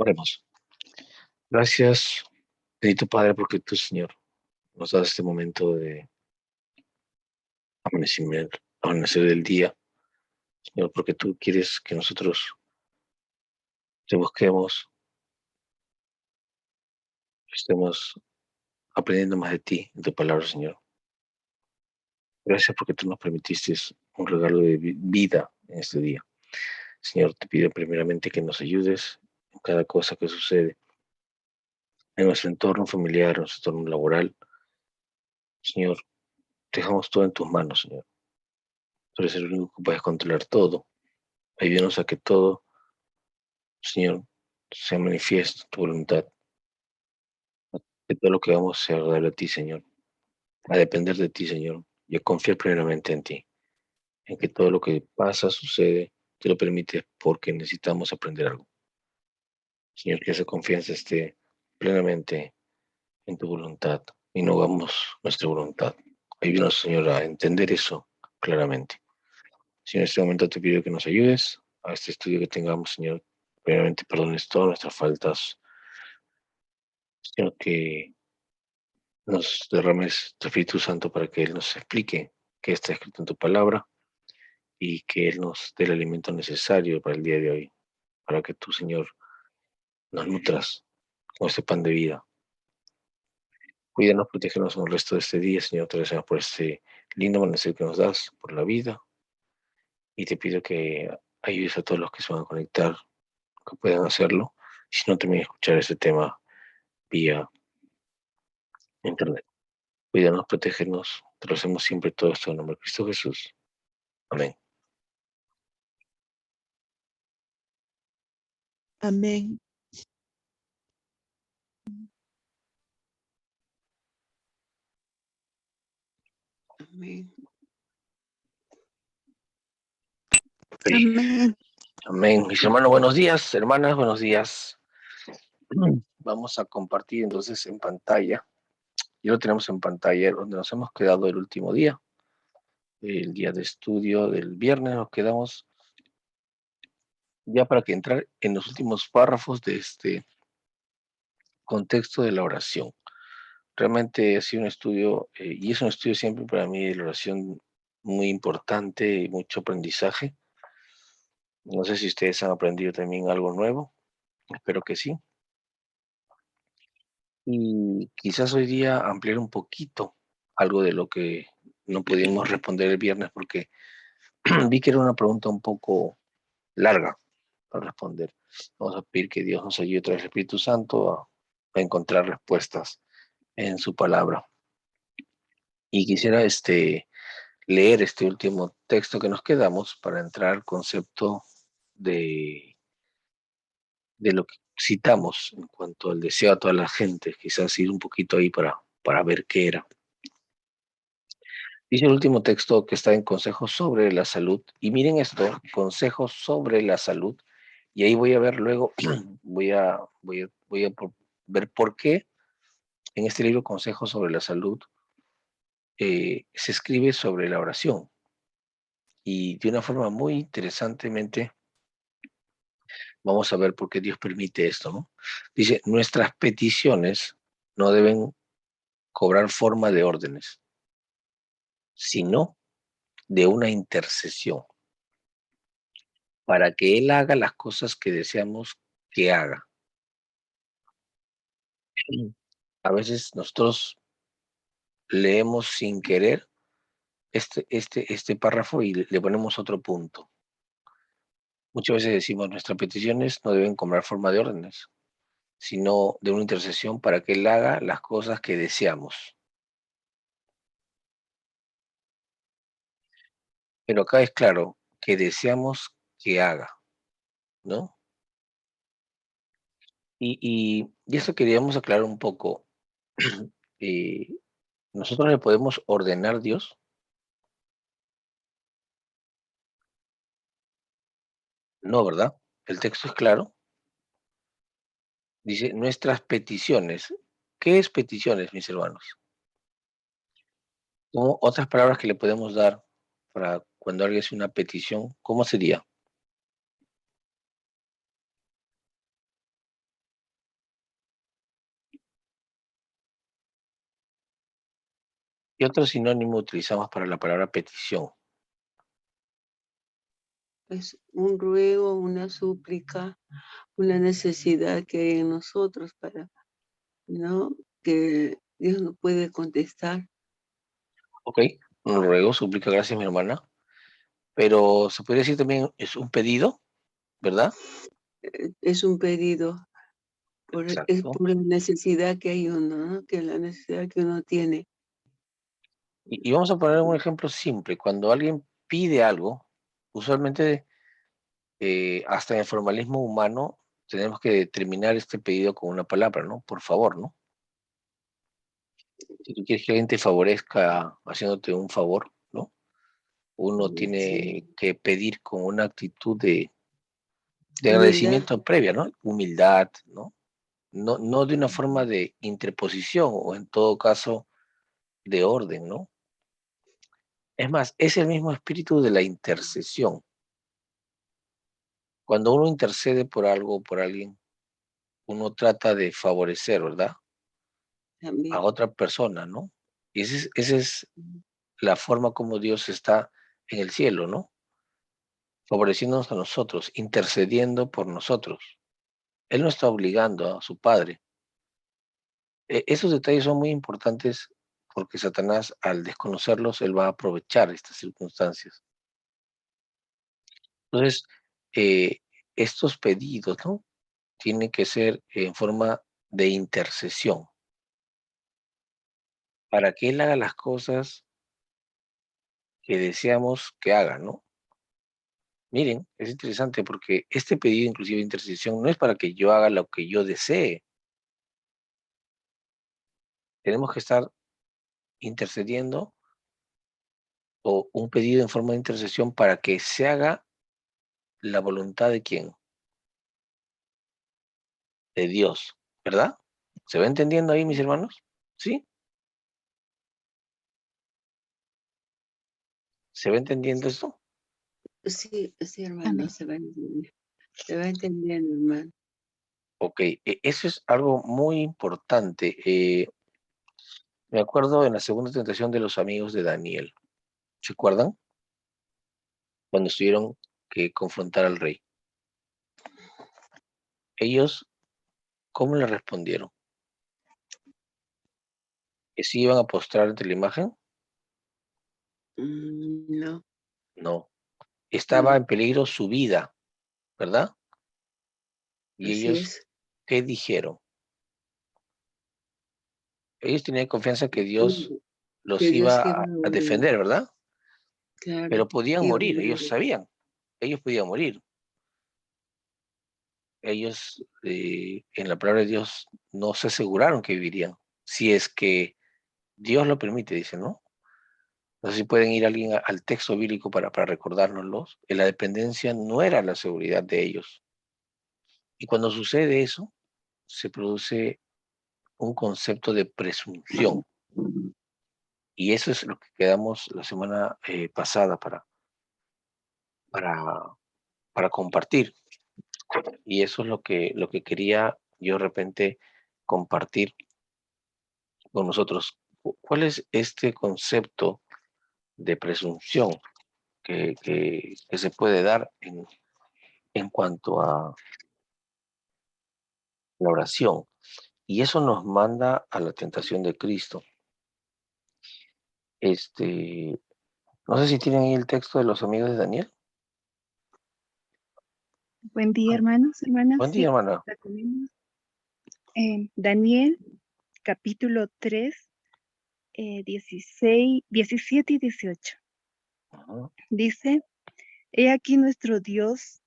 Oremos. Gracias, bendito Padre, porque tú, Señor, nos das este momento de amanecimiento, amanecer del día, Señor, porque tú quieres que nosotros te busquemos, estemos aprendiendo más de ti, de tu palabra, Señor. Gracias porque tú nos permitiste un regalo de vida en este día. Señor, te pido primeramente que nos ayudes en cada cosa que sucede en nuestro entorno familiar, en nuestro entorno laboral. Señor, dejamos todo en tus manos, Señor. Tú eres el único que puedes controlar todo. Ayúdanos a que todo, Señor, se manifieste tu voluntad. Que todo lo que hagamos sea agradable a ti, Señor. A depender de ti, Señor. Y a confiar primeramente en ti. En que todo lo que pasa, sucede, te lo permites porque necesitamos aprender algo. Señor, que esa confianza esté plenamente en tu voluntad y no hagamos nuestra voluntad. Ayúdanos, Señor, a entender eso claramente. Señor, en este momento te pido que nos ayudes a este estudio que tengamos, Señor. Primeramente, perdones todas nuestras faltas. Señor, que nos derrames tu Espíritu Santo para que Él nos explique qué está escrito en tu palabra y que Él nos dé el alimento necesario para el día de hoy, para que tú, Señor, nos nutras con este pan de vida. Cuídanos, protégenos en el resto de este día, Señor. Te agradecemos por este lindo amanecer que nos das, por la vida, y te pido que ayudes a todos los que se van a conectar, que puedan hacerlo, y si no, también escuchar este tema vía internet. Cuídanos, protégenos. Te lo hacemos siempre todo esto en nombre de Cristo Jesús. Amén. Amén. Amén. Okay. Amén. Amén. Mis hermanos, buenos días. Hermanas, buenos días. Vamos a compartir entonces en pantalla. Ya lo tenemos en pantalla donde nos hemos quedado el último día. El día de estudio del viernes nos quedamos ya para que entrar en los últimos párrafos de este contexto de la oración. Realmente ha sido un estudio, y es un estudio siempre para mí de la oración muy importante y mucho aprendizaje. No sé si ustedes han aprendido también algo nuevo, espero que sí. Y quizás hoy día ampliar un poquito algo de lo que no pudimos responder el viernes porque vi que era una pregunta un poco larga para responder. Vamos a pedir que Dios nos ayude a través del Espíritu Santo a encontrar respuestas en su palabra. Y quisiera leer este último texto que nos quedamos para entrar al concepto de, de lo que citamos en cuanto al deseo a toda la gente, quizás ir un poquito ahí para ver qué era. Dice el último texto que está en Consejos sobre la Salud, y miren esto, Consejos sobre la Salud, y ahí voy a ver luego, ver por qué en este libro Consejos sobre la Salud se escribe sobre la oración, y de una forma muy interesantemente vamos a ver por qué Dios permite esto, ¿no? Dice, nuestras peticiones no deben cobrar forma de órdenes, sino de una intercesión, para que Él haga las cosas que deseamos que haga. A veces nosotros leemos sin querer este párrafo y le ponemos otro punto. Muchas veces decimos, nuestras peticiones no deben cobrar forma de órdenes, sino de una intercesión para que Él haga las cosas que deseamos. Pero acá es claro que deseamos que haga, ¿no? Y eso queríamos aclarar un poco. eh, ¿Nosotros le podemos ordenar a Dios? No, ¿verdad? El texto es claro. Dice, nuestras peticiones. ¿Qué es peticiones, mis hermanos? Como otras palabras que le podemos dar para cuando alguien hace una petición, ¿cómo sería? ¿Qué otro sinónimo utilizamos para la palabra petición? Es un ruego, una súplica, una necesidad que hay en nosotros para, ¿no? Que Dios nos puede contestar. Ok, un ruego, súplica, gracias mi hermana. Pero se podría decir también es un pedido, ¿verdad? Es un pedido, es Exacto. por la necesidad que hay uno, ¿no? Que la necesidad que uno tiene. Y vamos a poner un ejemplo simple. Cuando alguien pide algo, usualmente hasta en el formalismo humano tenemos que determinar este pedido con una palabra, ¿no? Por favor, ¿no? Si tú quieres que alguien te favorezca haciéndote un favor, ¿no? Uno Sí. tiene que pedir con una actitud de Humildad agradecimiento previa, ¿no? Humildad, ¿no? No de una forma de interposición o en todo caso de orden, ¿no? Es más, es el mismo espíritu de la intercesión. Cuando uno intercede por algo o por alguien, uno trata de favorecer, ¿verdad? A también. otra persona, ¿no? Y esa es la forma como Dios está en el cielo, ¿no? Favoreciéndonos a nosotros, intercediendo por nosotros. Él no está obligando a su Padre. Esos detalles son muy importantes porque Satanás, al desconocerlos, él va a aprovechar estas circunstancias. Entonces, eh, estos pedidos, ¿no? Tienen que ser en forma de intercesión para que Él haga las cosas que deseamos que haga, ¿no? Miren, es interesante porque este pedido, inclusive de intercesión, no es para que yo haga lo que yo desee. Tenemos que estar intercediendo o un pedido en forma de intercesión para que se haga la voluntad de quién, de Dios, ¿verdad? ¿Se va entendiendo ahí, mis hermanos? ¿Sí? ¿Se va entendiendo esto? Sí, sí, hermano, Amén. se va entendiendo, hermano. Ok, eso es algo muy importante. Me acuerdo en la segunda tentación de los amigos de Daniel. ¿Se acuerdan? Cuando tuvieron que confrontar al rey. Ellos, ¿cómo le respondieron? ¿Que se iban a postrar ante la imagen? No, No. Estaba no, en peligro su vida, ¿verdad? Y así ellos, es. ¿qué dijeron? Ellos tenían confianza que Dios Mm, los Que Dios iba iba a a orar, defender, ¿verdad? claro, Pero podían iba a morir, ellos orar. sabían, ellos podían morir. Ellos, en la palabra de Dios, no se aseguraron que vivirían, si es que Dios lo permite, dice, ¿no? No sé si pueden ir alguien al texto bíblico para recordárnoslos. La dependencia no era la seguridad de ellos. Y cuando sucede eso, se produce un concepto de presunción. Y eso es lo que quedamos la semana pasada para, para compartir. Y eso es lo que quería yo de repente compartir con nosotros. ¿Cuál es este concepto de presunción que se puede dar en cuanto a la oración? Y eso nos manda a la tentación de Cristo. Este, no sé si tienen ahí el texto de los amigos de Daniel. Buen día, hermanos, hermanas. Buen día, Sí, hermana. la tenemos. Daniel, capítulo 3, 16, 17 y 18. Ujú. Dice, he aquí nuestro Dios,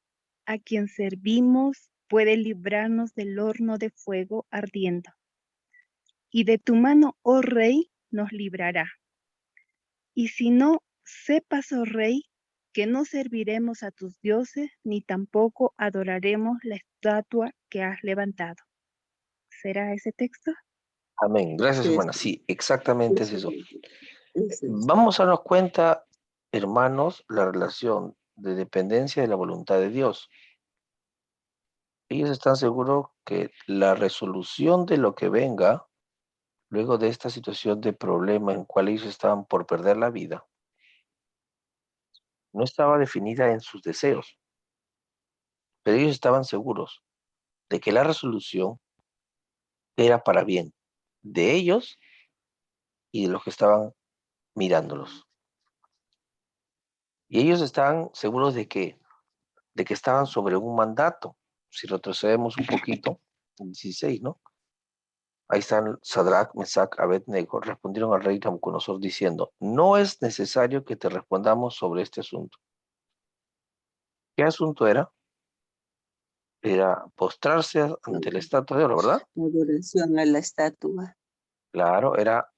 a quien servimos, puede librarnos del horno de fuego ardiendo. Y de tu mano, oh rey, nos librará. Y si no, sepas, oh rey, que no serviremos a tus dioses, ni tampoco adoraremos la estatua que has levantado. ¿Será ese texto? Amén. Gracias, Es, hermana. Sí, exactamente es es, eso. es. Vamos a darnos cuenta, hermanos, la relación de dependencia de la voluntad de Dios. Ellos están seguros que la resolución de lo que venga luego de esta situación de problema en cual ellos estaban por perder la vida, no estaba definida en sus deseos, pero ellos estaban seguros de que la resolución era para bien de ellos y de los que estaban mirándolos. Y ellos estaban seguros de que estaban sobre un mandato. Si retrocedemos un poquito, en 16, ¿no? Ahí están Sadrach, Mesach, Abednego, respondieron al rey Nabucodonosor diciendo, no es necesario que te respondamos sobre este asunto. ¿Qué asunto era? Era postrarse ante la estatua de oro, ¿verdad? Adoración a la estatua. Claro, era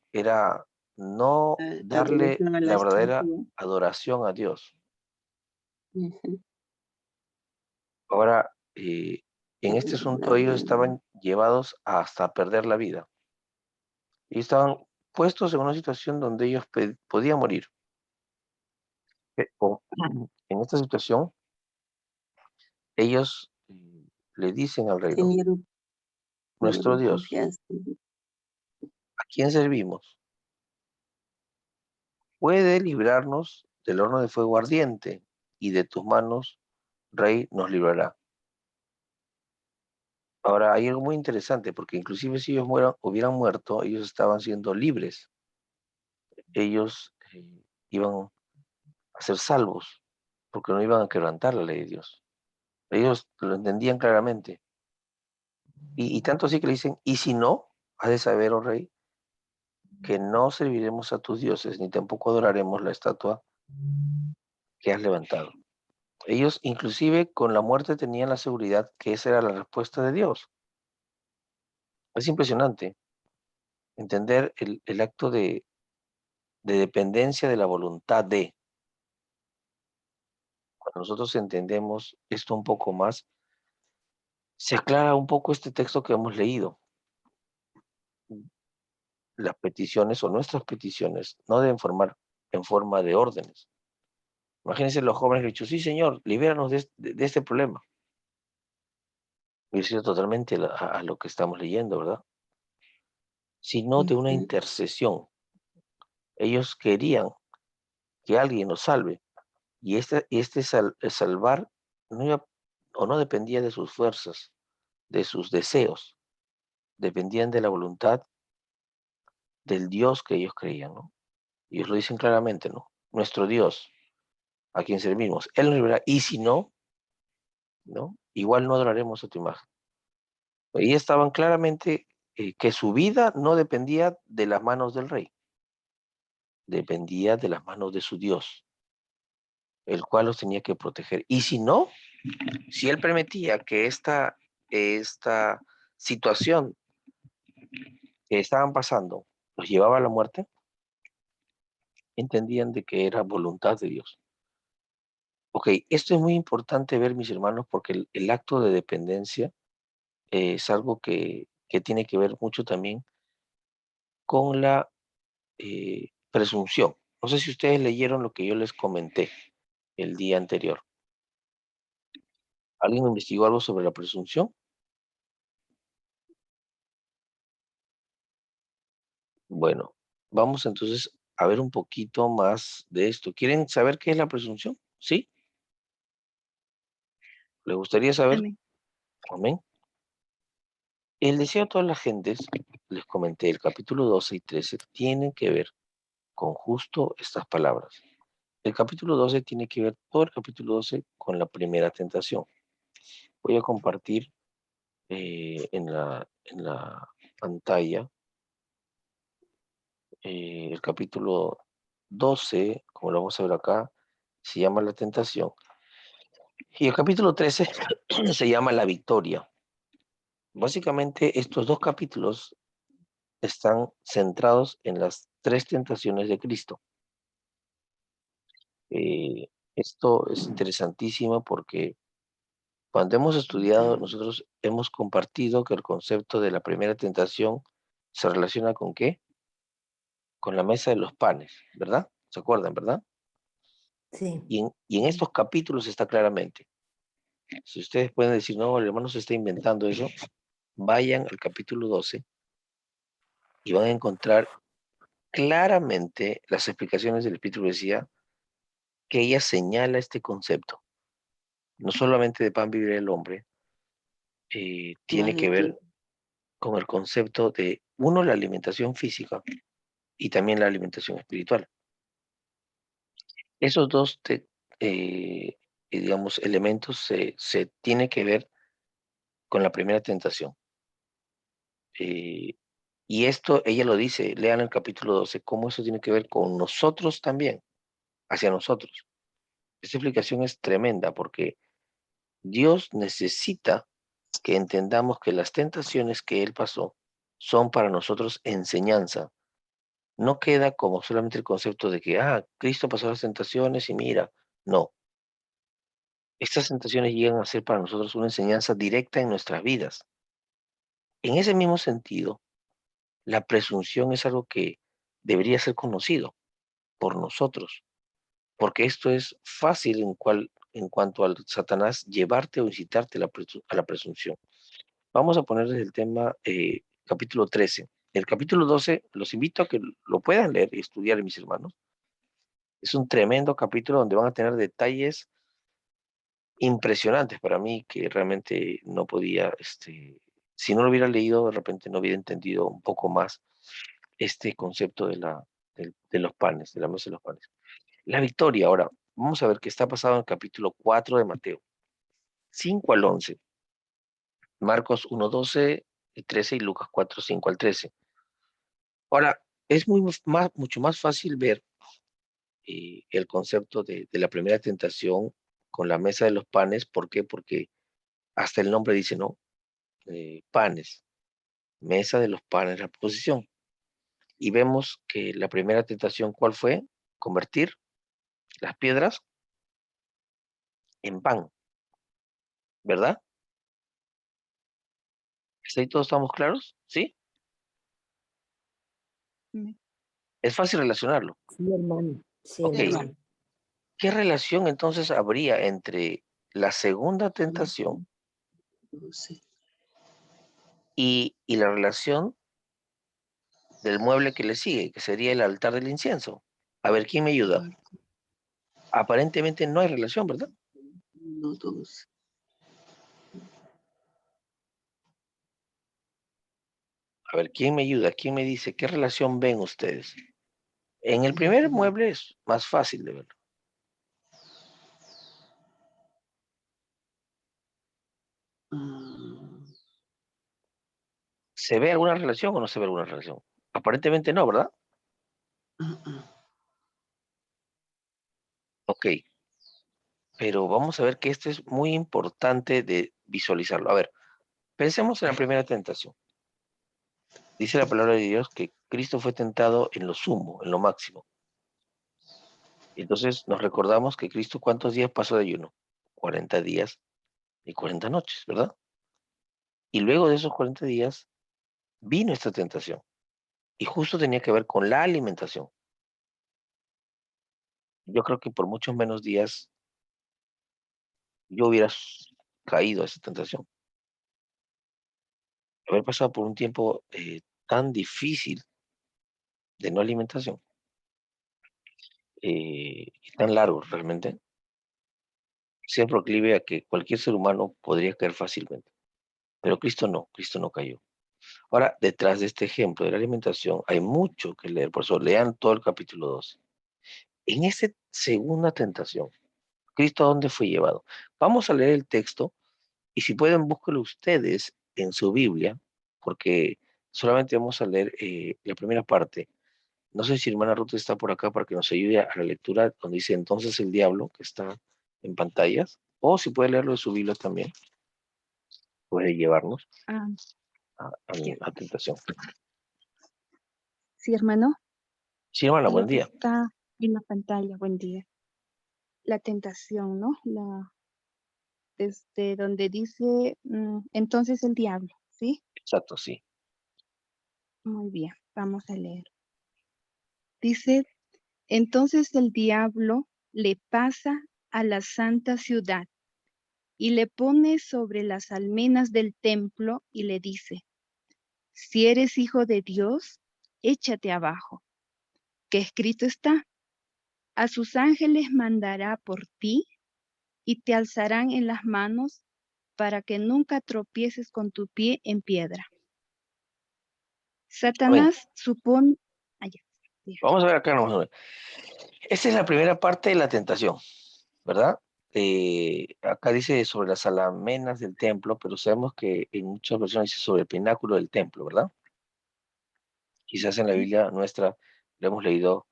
no darle Adoración a la la verdadera estatua. adoración a Dios. Ujú. Ahora, en este asunto ellos estaban llevados hasta perder la vida. Y estaban puestos en una situación donde ellos podían morir. En esta situación, ellos le dicen al rey, ¿no? Tenieron Nuestro Dios, confianza. ¿a quién servimos? Puede librarnos del horno de fuego ardiente, y de tus manos, rey, nos librará. Ahora, hay algo muy interesante, porque inclusive si ellos hubieran muerto, ellos estaban siendo libres. Ellos iban a ser salvos, porque no iban a quebrantar la ley de Dios. Ellos lo entendían claramente. Y tanto así que le dicen, y si no, has de saber, oh rey, que no serviremos a tus dioses, ni tampoco adoraremos la estatua que has levantado. Ellos inclusive con la muerte tenían la seguridad que esa era la respuesta de Dios. Es impresionante entender el acto de dependencia de la voluntad de. Cuando nosotros entendemos esto un poco más, se aclara un poco este texto que hemos leído. Las peticiones o nuestras peticiones no deben formar en forma de órdenes. Imagínense los jóvenes que han dicho, sí, Señor, libéranos de este problema. Y es totalmente a lo que estamos leyendo, ¿verdad? Sino de una Ujú. intercesión. Ellos querían que alguien los salve. Y el salvar no iba, o no dependía de sus fuerzas, de sus deseos. Dependían de la voluntad del Dios que ellos creían, ¿no? Ellos lo dicen claramente, ¿no? Nuestro Dios, a quien servimos, Él nos librará. Y si no, ¿no? Igual no adoraremos a tu imagen. Y estaban claramente que su vida no dependía de las manos del rey, dependía de las manos de su Dios, el cual los tenía que proteger. Y si no, si él permitía que esta situación que estaban pasando los llevaba a la muerte, entendían de que era voluntad de Dios. Ok, esto es muy importante ver, mis hermanos, porque el acto de dependencia es algo que tiene que ver mucho también con la presunción. No sé si ustedes leyeron lo que yo les comenté el día anterior. ¿Alguien investigó algo sobre la presunción? Bueno, vamos entonces a ver un poquito más de esto. ¿Quieren saber qué es la presunción? ¿Sí? ¿Les gustaría saber? Amén. Amén. El deseo de todas las gentes, les comenté, el capítulo 12 y 13 tienen que ver con justo estas palabras. El capítulo 12 tiene que ver, todo el capítulo 12, con la primera tentación. Voy a compartir en la pantalla el capítulo 12, como lo vamos a ver acá, se llama la tentación. Y el capítulo 13 se llama la victoria. Básicamente estos dos capítulos están centrados en las tres tentaciones de Cristo. Esto es interesantísimo porque cuando hemos estudiado, nosotros hemos compartido que el concepto de la primera tentación se relaciona con ¿qué? Con la mesa de los panes, ¿verdad? ¿Se acuerdan, verdad? Sí. Y en estos capítulos está claramente. Si ustedes pueden decir, no, el hermano se está inventando eso, vayan al capítulo 12 y van a encontrar claramente las explicaciones del Espíritu decía que ella señala este concepto, no solamente de pan vivirá el hombre, tiene Más que de ti. ver con el concepto de, uno, la alimentación física y también la alimentación espiritual. Esos dos, digamos, elementos se tienen que ver con la primera tentación. Y esto, ella lo dice, lean el capítulo 12, cómo eso tiene que ver con nosotros también, hacia nosotros. Esta explicación es tremenda porque Dios necesita que entendamos que las tentaciones que Él pasó son para nosotros enseñanza. No queda como solamente el concepto de que, Cristo pasó las tentaciones y mira, no. Estas tentaciones llegan a ser para nosotros una enseñanza directa en nuestras vidas. En ese mismo sentido, la presunción es algo que debería ser conocido por nosotros, porque esto es fácil en cuanto al Satanás llevarte o incitarte a la presunción. Vamos a ponerles el tema capítulo 13. El capítulo 12, los invito a que lo puedan leer y estudiar, mis hermanos. Es un tremendo capítulo donde van a tener detalles impresionantes para mí que realmente no podía, si no lo hubiera leído, de repente no hubiera entendido un poco más este concepto de los panes, de la mesa de los panes. La victoria, ahora, vamos a ver qué está pasado en el capítulo 4 de Mateo, 5 al 11, Marcos 1, 12, 13 y Lucas 4, 5 al 13. Ahora, es mucho más fácil ver el concepto de la primera tentación con la mesa de los panes. ¿Por qué? Porque hasta el nombre dice, ¿no? Panes, mesa de los panes, la posición. Y vemos que la primera tentación, ¿cuál fue? Convertir las piedras en pan, ¿verdad? ¿Hasta ahí todos estamos claros? ¿Sí? Es fácil relacionarlo. Sí, hermano. Sí, Ok, hermano. ¿qué relación entonces habría entre la segunda tentación Sí. y la relación del mueble que le sigue, que sería el altar del incienso? A ver, ¿quién me ayuda? Aparentemente no hay relación, ¿verdad? No todos. A ver, ¿quién me ayuda? ¿Quién me dice qué relación ven ustedes? En el primer mueble es más fácil de verlo. ¿Se ve alguna relación o no se ve alguna relación? Aparentemente no, ¿verdad? Ok, pero vamos a ver que esto es muy importante de visualizarlo. A ver, pensemos en la primera tentación. Dice la palabra de Dios que Cristo fue tentado en lo sumo, en lo máximo. Entonces nos recordamos que Cristo, ¿cuántos días pasó de ayuno? 40 días y 40 noches, ¿verdad? Y luego de esos 40 días vino esta tentación. Y justo tenía que ver con la alimentación. Yo creo que por muchos menos días yo hubiera caído a esa tentación. Haber pasado por un tiempo tan difícil de no alimentación y tan largo realmente, sea proclive a que cualquier ser humano podría caer fácilmente. Pero Cristo no cayó. Ahora, detrás de este ejemplo de la alimentación hay mucho que leer, por eso lean todo el capítulo 12. En esa segunda tentación, ¿Cristo a dónde fue llevado? Vamos a leer el texto y si pueden, búsquenlo ustedes en su Biblia, porque solamente vamos a leer la primera parte. No sé si hermana Ruth está por acá para que nos ayude a la lectura, donde dice entonces el diablo, que está en pantallas, o si puede leerlo de su Biblia también, puede llevarnos Ah, ya. a tentación. Sí, hermano. Sí, hermana, buen día. Está en la pantalla. Buen día. La tentación, ¿no? Desde donde dice, entonces el diablo, ¿sí? Exacto, sí. Muy bien, vamos a leer. Dice, entonces el diablo le pasa a la santa ciudad y le pone sobre las almenas del templo y le dice, si eres hijo de Dios, échate abajo, que escrito está, a sus ángeles mandará por ti y te alzarán en las manos para que nunca tropieces con tu pie en piedra. Amén. Satanás supone... Vamos a ver acá. Vamos a ver. Esta es la primera parte de la tentación, ¿verdad? Acá dice sobre las almenas del templo, pero sabemos que en muchas versiones dice sobre el pináculo del templo, ¿verdad? Quizás en la Biblia nuestra lo hemos leído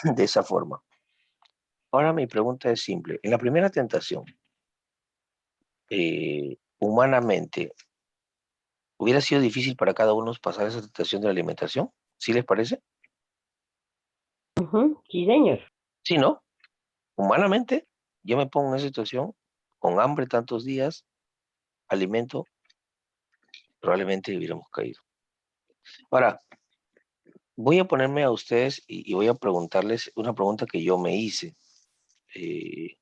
de esa forma. Ahora mi pregunta es simple. En la primera tentación, humanamente, ¿hubiera sido difícil para cada uno pasar esa tentación de la alimentación? ¿Sí les parece? Sí, señor. Sí, ¿no? Humanamente, yo me pongo en esa situación, con hambre tantos días, alimento, probablemente hubiéramos caído. Ahora, voy a ponerme a ustedes y voy a preguntarles una pregunta que yo me hice. Eh,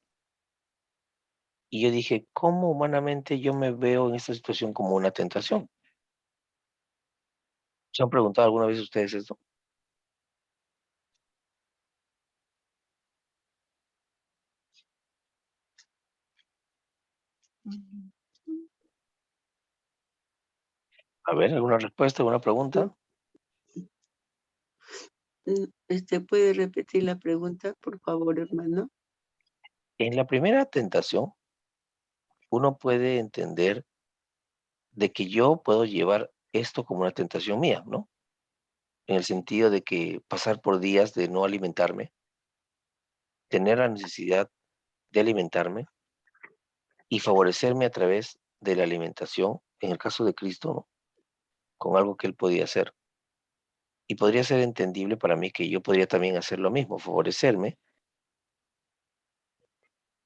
y yo dije, ¿cómo humanamente yo me veo en esta situación como una tentación? ¿Se han preguntado alguna vez ustedes esto? A ver, ¿alguna respuesta, alguna pregunta? ¿Puede repetir la pregunta, por favor, hermano? En la primera tentación, uno puede entender de que yo puedo llevar esto como una tentación mía, ¿no? En el sentido de que pasar por días de no alimentarme, tener la necesidad de alimentarme y favorecerme a través de la alimentación, en el caso de Cristo, ¿no? Con algo que Él podía hacer. Y podría ser entendible para mí que yo podría también hacer lo mismo, favorecerme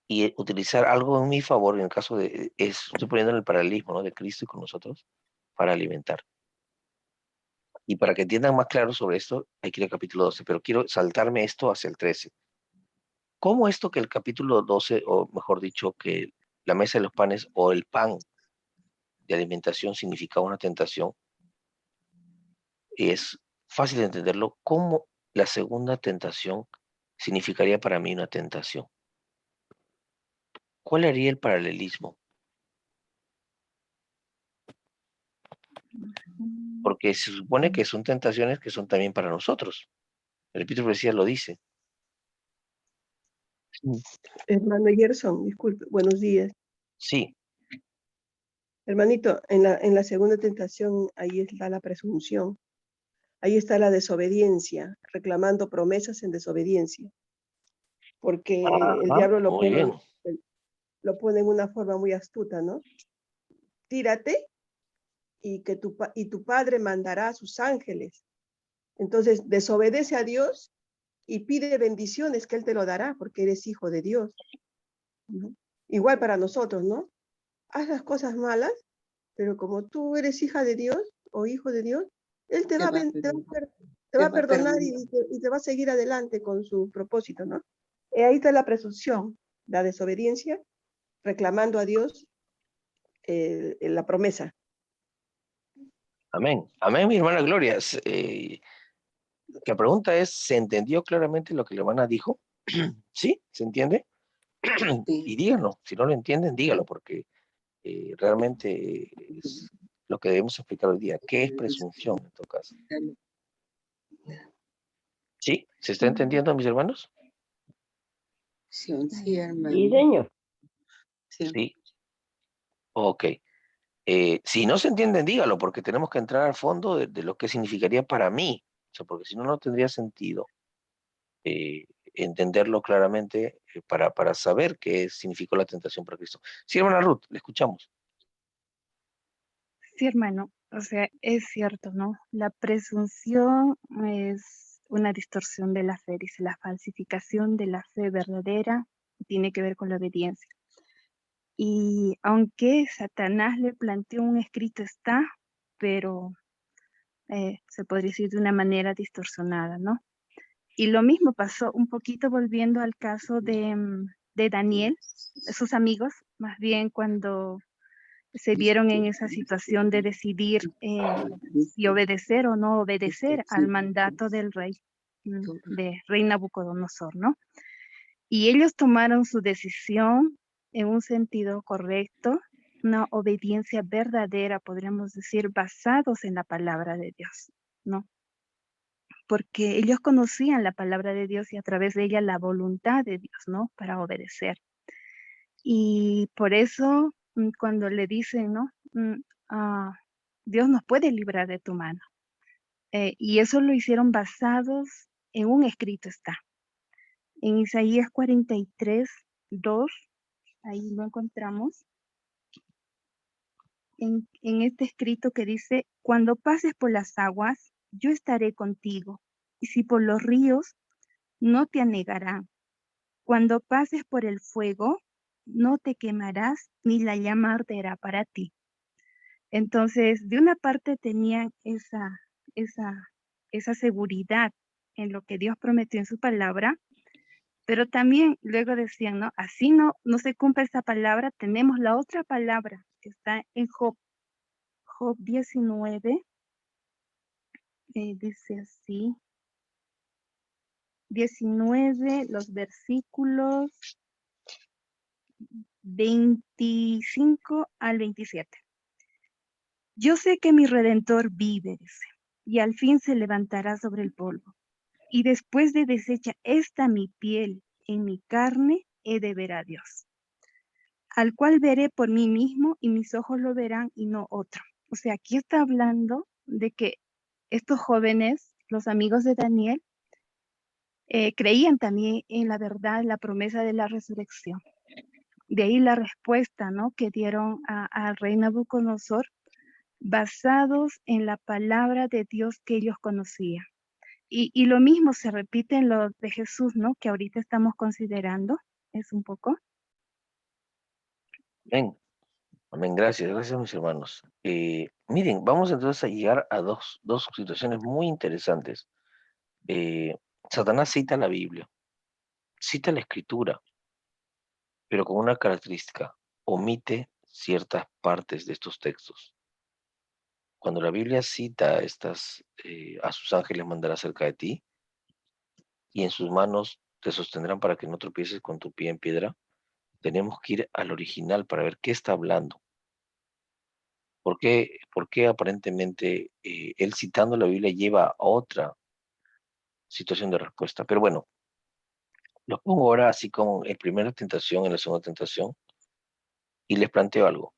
y utilizar algo en mi favor, en el caso de, estoy poniendo en el paralelismo, ¿no? De Cristo y con nosotros, para alimentar. Y para que entiendan más claro sobre esto, hay que ir al capítulo 12, pero quiero saltarme esto hacia el 13. ¿Cómo esto que el capítulo 12, o mejor dicho, que la mesa de los panes o el pan de alimentación significaba una tentación? Es fácil de entenderlo. ¿Cómo la segunda tentación significaría para mí una tentación? ¿Cuál haría el paralelismo? Porque se supone que son tentaciones que son también para nosotros. El Espíritu de Profecía lo dice. Hermano Gerson, disculpe, buenos días. Sí, Hermanito, en la segunda tentación, ahí está la presunción. Ahí está la desobediencia, reclamando promesas en desobediencia. Porque el diablo muy bien. lo pone en una forma muy astuta, ¿no? Tírate y tu padre mandará a sus ángeles. Entonces, desobedece a Dios y pide bendiciones que Él te lo dará porque eres hijo de Dios, ¿no? Igual para nosotros, ¿no? Haz las cosas malas, pero como tú eres hija de Dios o hijo de Dios, Él te va a perdonar y te va a seguir adelante con su propósito, ¿no? Ahí está la presunción, la desobediencia, reclamando a Dios la promesa. Amén. Amén, mi hermana Gloria. La pregunta es, ¿se entendió claramente lo que la hermana dijo? ¿Sí? ¿Se entiende? Sí. Y díganlo. Si no lo entienden, dígalo, porque realmente es lo que debemos explicar hoy día. ¿Qué es presunción en todo caso? ¿Sí? ¿Se está entendiendo, mis hermanos? Sí, hermano. Sí, señor. Sí. Sí. Ok. Si no se entienden, dígalo, porque tenemos que entrar al fondo de lo que significaría para mí. O sea, porque si no, no tendría sentido entenderlo claramente para saber qué significó la tentación para Cristo. Sí, hermana Ruth, le escuchamos. Sí, hermano, o sea, es cierto, ¿no? La presunción es una distorsión de la fe, dice la falsificación de la fe verdadera, tiene que ver con la obediencia. Y aunque Satanás le planteó un escrito está, pero se podría decir de una manera distorsionada, ¿no? Y lo mismo pasó un poquito volviendo al caso de Daniel, de sus amigos, más bien cuando se vieron en esa situación de decidir si obedecer o no obedecer al mandato del rey, de rey Nabucodonosor, ¿no? Y ellos tomaron su decisión en un sentido correcto, una obediencia verdadera, podríamos decir, basados en la palabra de Dios, ¿no? Porque ellos conocían la palabra de Dios y a través de ella la voluntad de Dios, ¿no? Para obedecer. Y por eso, cuando le dicen, ¿no? Dios nos puede librar de tu mano. Y eso lo hicieron basados en un escrito está. En Isaías 43, 2, ahí lo encontramos. En este escrito que dice, cuando pases por las aguas, yo estaré contigo. Y si por los ríos, no te anegarán. Cuando pases por el fuego, no te quemarás, ni la llama arderá para ti. Entonces, de una parte tenían esa seguridad en lo que Dios prometió en su palabra, pero también luego decían, ¿no? Así no se cumple esa palabra, tenemos la otra palabra que está en Job 19, dice así, 19, los versículos 25 al 27. Yo sé que mi Redentor vive, dice, y al fin se levantará sobre el polvo. Y después de deshecha esta mi piel, en mi carne he de ver a Dios, al cual veré por mí mismo y mis ojos lo verán y no otro. O sea, aquí está hablando de que estos jóvenes, los amigos de Daniel, creían también en la verdad, la promesa de la resurrección. De ahí la respuesta, ¿no? Que dieron al rey Nabucodonosor, basados en la palabra de Dios que ellos conocían. Y lo mismo se repite en lo de Jesús, ¿no? Que ahorita estamos considerando, es un poco. Amén. Amén. Gracias, mis hermanos. Miren, vamos entonces a llegar a dos situaciones muy interesantes. Satanás cita la Biblia, cita la Escritura, pero con una característica, omite ciertas partes de estos textos. Cuando la Biblia cita a sus ángeles mandará cerca de ti, y en sus manos te sostendrán para que no tropieces con tu pie en piedra, tenemos que ir al original para ver qué está hablando. ¿Por qué aparentemente él citando la Biblia lleva a otra situación de respuesta? Pero bueno, los pongo ahora así como en primera tentación, en la segunda tentación, y les planteo algo.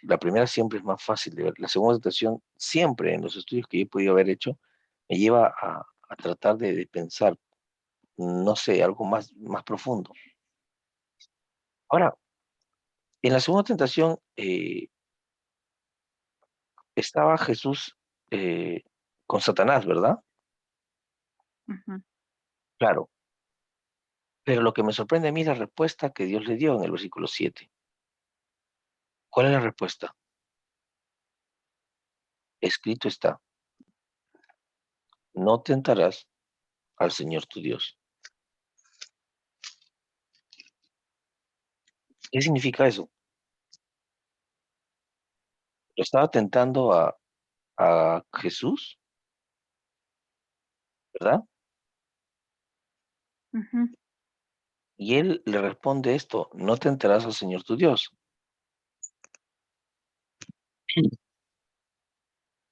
La primera siempre es más fácil de ver. La segunda tentación siempre en los estudios que yo he podido haber hecho me lleva a tratar de pensar, no sé, algo más profundo. Ahora, en la segunda tentación estaba Jesús con Satanás, ¿verdad? Uh-huh. Claro. Pero lo que me sorprende a mí es la respuesta que Dios le dio en el versículo 7. ¿Cuál es la respuesta? Escrito está, no tentarás al Señor tu Dios. ¿Qué significa eso? Lo estaba tentando a Jesús, ¿verdad? Uh-huh. Y él le responde esto, no tentarás al Señor tu Dios.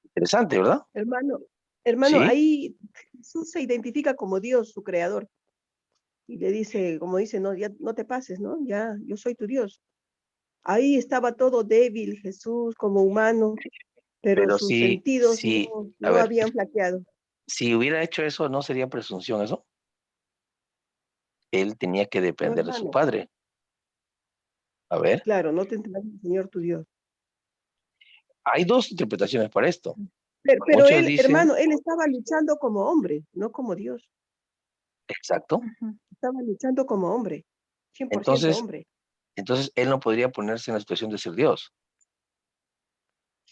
Interesante, ¿verdad? Hermano, ¿Sí? ahí Jesús se identifica como Dios, su creador. Y le dice, como dice, no, ya no te pases, ¿no? Ya, yo soy tu Dios. Ahí estaba todo débil Jesús como humano, pero Pero sus sí, sentidos sí, a no ver, habían flaqueado. si hubiera hecho eso, ¿no sería presunción eso? Él tenía que No, depender de su hermano, padre. A ver, claro, no te entenderás el Señor tu Dios. hay dos interpretaciones para esto. Pero Muchos él, dicen, hermano, él estaba luchando como hombre, no como Dios. exacto, Uh-huh. Estaba luchando como hombre, 100% entonces hombre. él no podría ponerse en la situación de ser Dios.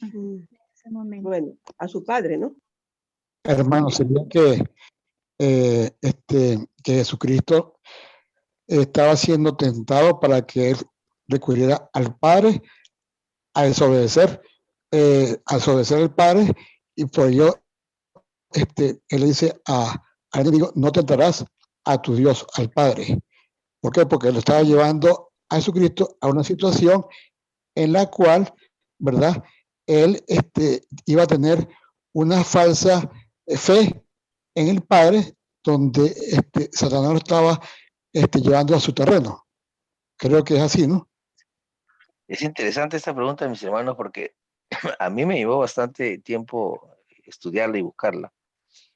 Uh-huh. Mm, Ese momento. Bueno, a su padre, ¿no? Hermano, sería que Jesucristo estaba siendo tentado para que él recurriera al Padre a desobedecer al Padre, y por ello él le dice al enemigo, no tentarás a tu Dios, al Padre. ¿Por qué? Porque lo estaba llevando a Jesucristo a una situación en la cual, ¿verdad? Él iba a tener una falsa fe en el Padre, donde Satanás lo estaba llevando a su terreno. Creo que es así, ¿no? Es interesante esta pregunta, mis hermanos, porque a mí me llevó bastante tiempo estudiarla y buscarla.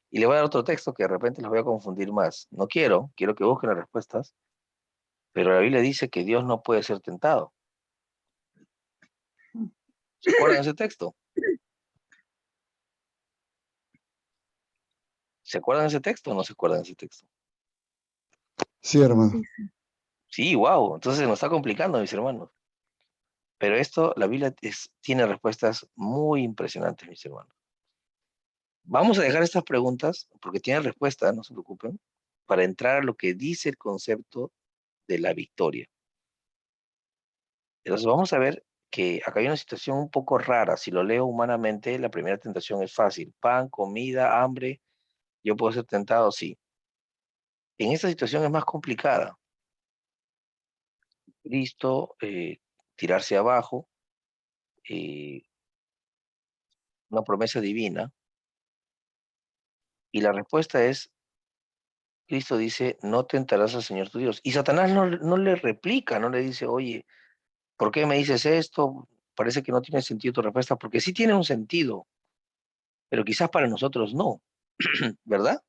Y le voy a dar otro texto que de repente los voy a confundir más. No quiero que busquen las respuestas, pero la Biblia dice que Dios no puede ser tentado. ¿Se acuerdan de ese texto? ¿Se acuerdan de ese texto o no se acuerdan de ese texto? Sí, hermano. Sí, sí. Sí, wow. Entonces se nos está complicando, mis hermanos. Pero esto, la Biblia tiene respuestas muy impresionantes, mis hermanos. Vamos a dejar estas preguntas, porque tienen respuesta, no se preocupen, para entrar a lo que dice el concepto de la victoria. Entonces vamos a ver que acá hay una situación un poco rara. Si lo leo humanamente, la primera tentación es fácil. Pan, comida, hambre. Yo puedo ser tentado, sí. En esta situación es más complicada. Cristo, tirarse abajo, eh, una promesa divina. Y la respuesta es, Cristo dice, no tentarás al Señor tu Dios. Y Satanás no le replica, no le dice, oye, ¿por qué me dices esto? Parece que no tiene sentido tu respuesta, porque sí tiene un sentido, pero quizás para nosotros no, ¿verdad?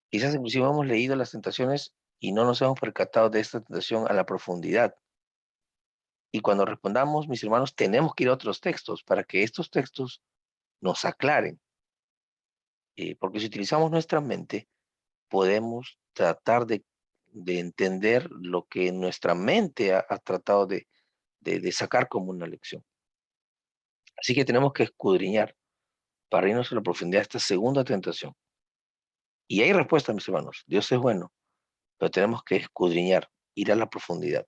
Quizás inclusive hemos leído las tentaciones y no nos hemos percatado de esta tentación a la profundidad. Y cuando respondamos, mis hermanos, tenemos que ir a otros textos para que estos textos nos aclaren. Porque si utilizamos nuestra mente, podemos tratar de entender lo que nuestra mente ha tratado de sacar como una lección. Así que tenemos que escudriñar para irnos a la profundidad de esta segunda tentación. Y hay respuesta, mis hermanos. Dios es bueno, pero tenemos que escudriñar, ir a la profundidad.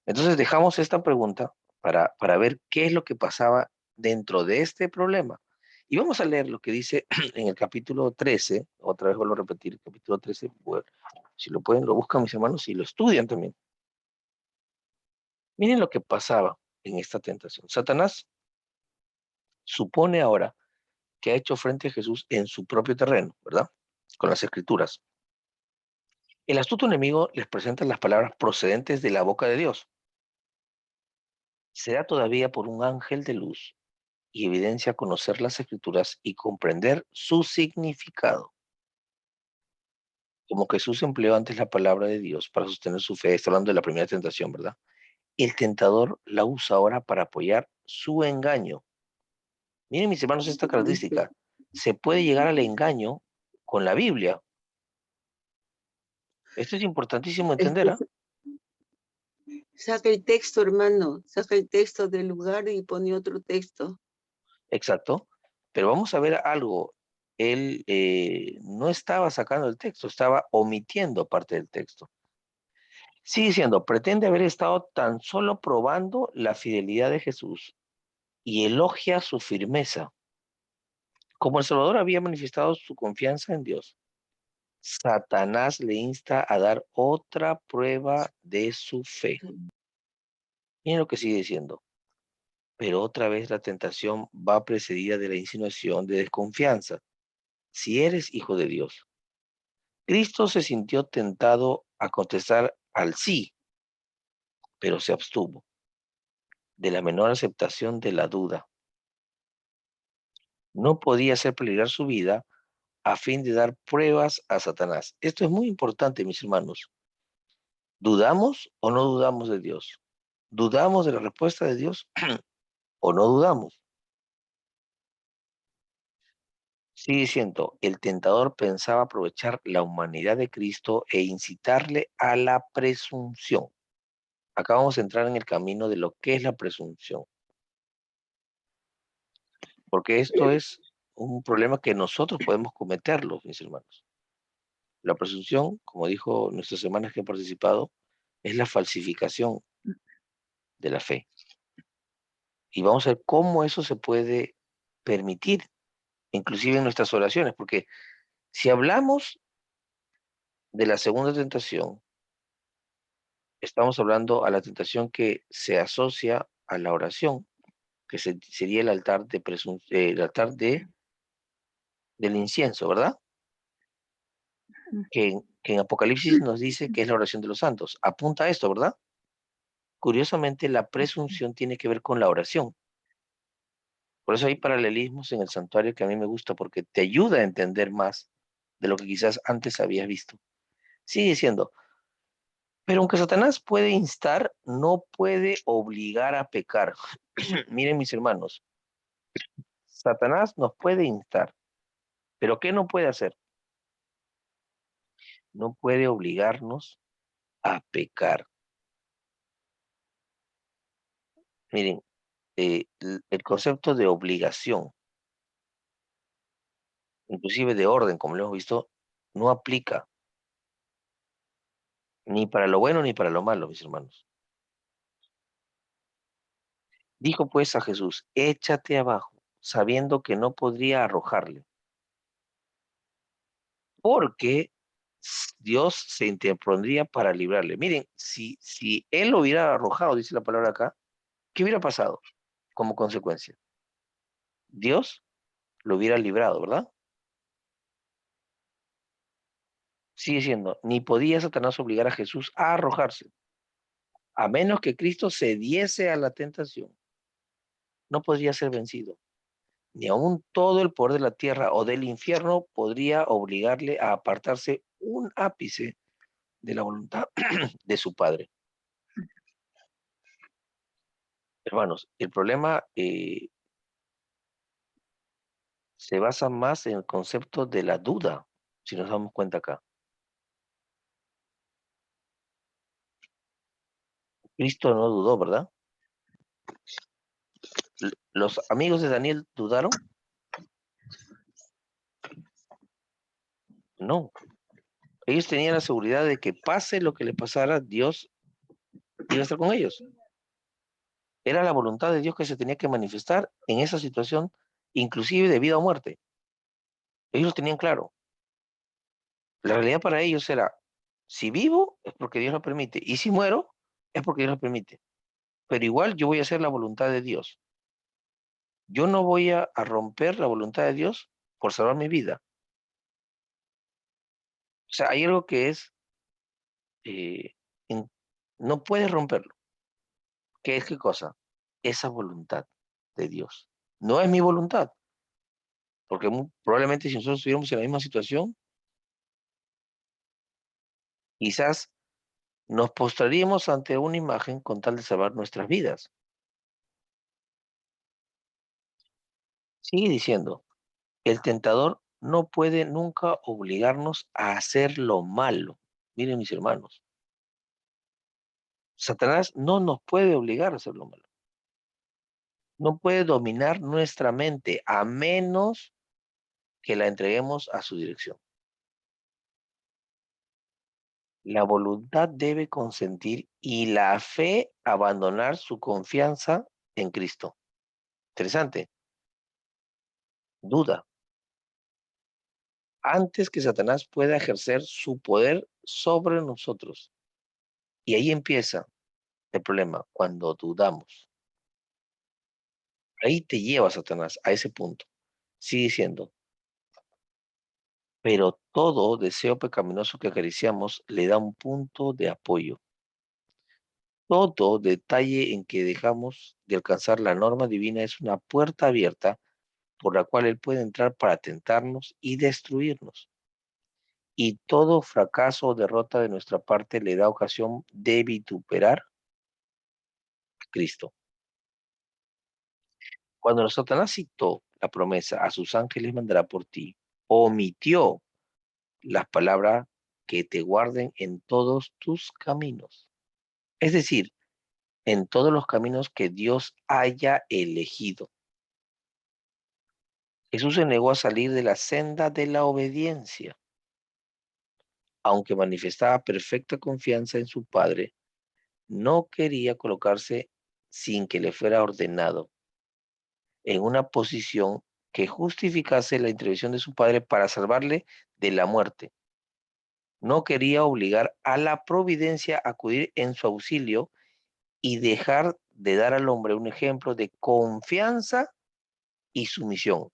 Entonces dejamos esta pregunta para ver qué es lo que pasaba dentro de este problema. Y vamos a leer lo que dice en el capítulo 13, otra vez vuelvo a repetir, el capítulo 13, bueno, si lo pueden, lo buscan mis hermanos y lo estudian también. Miren lo que pasaba en esta tentación. Satanás supone ahora que ha hecho frente a Jesús en su propio terreno, ¿verdad? Con las escrituras. El astuto enemigo les presenta las palabras procedentes de la boca de Dios. Será todavía por un ángel de luz y evidencia conocer las escrituras y comprender su significado. Como Jesús empleó antes la palabra de Dios para sostener su fe, está hablando de la primera tentación, ¿verdad? El tentador la usa ahora para apoyar su engaño. Miren, mis hermanos, esta característica. Se puede llegar al engaño con la Biblia. Esto es importantísimo entender, ¿ah? Saca el texto, hermano, saca el texto del lugar y pone otro texto. Exacto. Pero vamos a ver algo. Él no estaba sacando el texto, estaba omitiendo parte del texto. Sigue diciendo, pretende haber estado tan solo probando la fidelidad de Jesús y elogia su firmeza. Como el Salvador había manifestado su confianza en Dios, Satanás le insta a dar otra prueba de su fe. Miren lo que sigue diciendo. Pero otra vez la tentación va precedida de la insinuación de desconfianza. Si eres hijo de Dios. Cristo se sintió tentado a contestar al sí, pero se abstuvo de la menor aceptación de la duda. No podía hacer peligrar su vida a fin de dar pruebas a Satanás. Esto es muy importante, mis hermanos. ¿Dudamos o no dudamos de Dios? ¿Dudamos de la respuesta de Dios o no dudamos? Sigue diciendo, el tentador pensaba aprovechar la humanidad de Cristo e incitarle a la presunción. Acá vamos a entrar en el camino de lo que es la presunción, porque esto es un problema que nosotros podemos cometerlo, mis hermanos. La presunción, como dijo nuestras hermanas que han participado, es la falsificación de la fe. Y vamos a ver cómo eso se puede permitir, inclusive en nuestras oraciones, porque si hablamos de la segunda tentación, estamos hablando a la tentación que se asocia a la oración, que sería el altar el altar del incienso, ¿verdad? Que en Apocalipsis nos dice que es la oración de los santos. Apunta a esto, ¿verdad? Curiosamente, la presunción tiene que ver con la oración. Por eso hay paralelismos en el santuario que a mí me gusta, porque te ayuda a entender más de lo que quizás antes habías visto. Sigue diciendo, pero aunque Satanás puede instar, no puede obligar a pecar. Miren mis hermanos, Satanás nos puede instar, pero ¿qué no puede hacer? No puede obligarnos a pecar. Miren, el concepto de obligación, inclusive de orden, como lo hemos visto, no aplica ni para lo bueno ni para lo malo, mis hermanos. Dijo pues a Jesús, échate abajo, sabiendo que no podría arrojarle, porque Dios se interpondría para librarle. Miren, si él lo hubiera arrojado, dice la palabra acá, ¿qué hubiera pasado como consecuencia? Dios lo hubiera librado, ¿verdad? Sigue siendo, ni podía Satanás obligar a Jesús a arrojarse, a menos que Cristo cediese a la tentación. No podría ser vencido. Ni aun todo el poder de la tierra o del infierno podría obligarle a apartarse un ápice de la voluntad de su Padre. Hermanos, el problema se basa más en el concepto de la duda, si nos damos cuenta acá. Cristo no dudó, ¿verdad? ¿Los amigos de Daniel dudaron? No. Ellos tenían la seguridad de que pase lo que le pasara, Dios iba a estar con ellos. Era la voluntad de Dios que se tenía que manifestar en esa situación, inclusive de vida o muerte. Ellos lo tenían claro. La realidad para ellos era, si vivo es porque Dios lo permite, y si muero es porque Dios lo permite. Pero igual yo voy a hacer la voluntad de Dios. Yo no voy a romper la voluntad de Dios por salvar mi vida. O sea, hay algo que es, eh, in- no puedes romperlo. ¿Qué es qué cosa? Esa voluntad de Dios. No es mi voluntad, porque probablemente si nosotros estuviéramos en la misma situación, quizás nos postraríamos ante una imagen con tal de salvar nuestras vidas. Sigue diciendo, el tentador no puede nunca obligarnos a hacer lo malo. Miren mis hermanos, Satanás no nos puede obligar a hacer lo malo. No puede dominar nuestra mente a menos que la entreguemos a su dirección. La voluntad debe consentir y la fe abandonar su confianza en Cristo. Interesante. Duda. Antes que Satanás pueda ejercer su poder sobre nosotros. Y ahí empieza el problema, cuando dudamos. Ahí te lleva Satanás a ese punto. Sigue diciendo, pero todo deseo pecaminoso que acariciamos le da un punto de apoyo. Todo detalle en que dejamos de alcanzar la norma divina es una puerta abierta por la cual Él puede entrar para tentarnos y destruirnos. Y todo fracaso o derrota de nuestra parte le da ocasión de vituperar a Cristo. Cuando Satanás citó la promesa, a sus ángeles mandará por ti, omitió las palabras que te guarden en todos tus caminos. Es decir, en todos los caminos que Dios haya elegido. Jesús se negó a salir de la senda de la obediencia. Aunque manifestaba perfecta confianza en su Padre, no quería colocarse sin que le fuera ordenado. en una posición que justificase la intervención de su padre para salvarle de la muerte. No quería obligar a la providencia a acudir en su auxilio y dejar de dar al hombre un ejemplo de confianza y sumisión.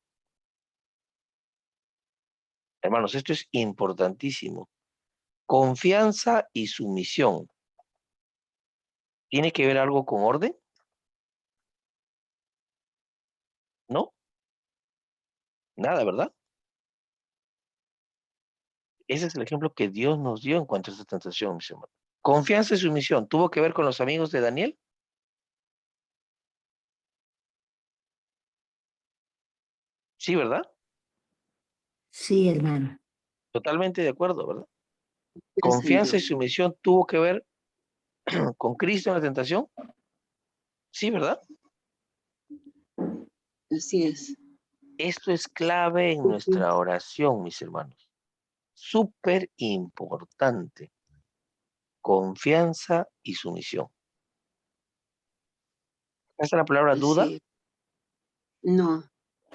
Hermanos, esto es importantísimo. Confianza y sumisión. ¿Tiene que ver algo con orden? No, nada, ¿verdad? Ese es el ejemplo que Dios nos dio en cuanto a esta tentación, mis hermanos. Confianza y sumisión. ¿Tuvo que ver con los amigos de Daniel? Sí, ¿verdad? Sí, hermano. Totalmente de acuerdo, ¿verdad? Piensa en Confianza y Dios. sumisión tuvo que ver con Cristo en la tentación. Sí, ¿verdad? Así es. Esto es clave en nuestra oración, mis hermanos. Súper importante. Confianza y sumisión. ¿Esta es la palabra duda? Así es. No,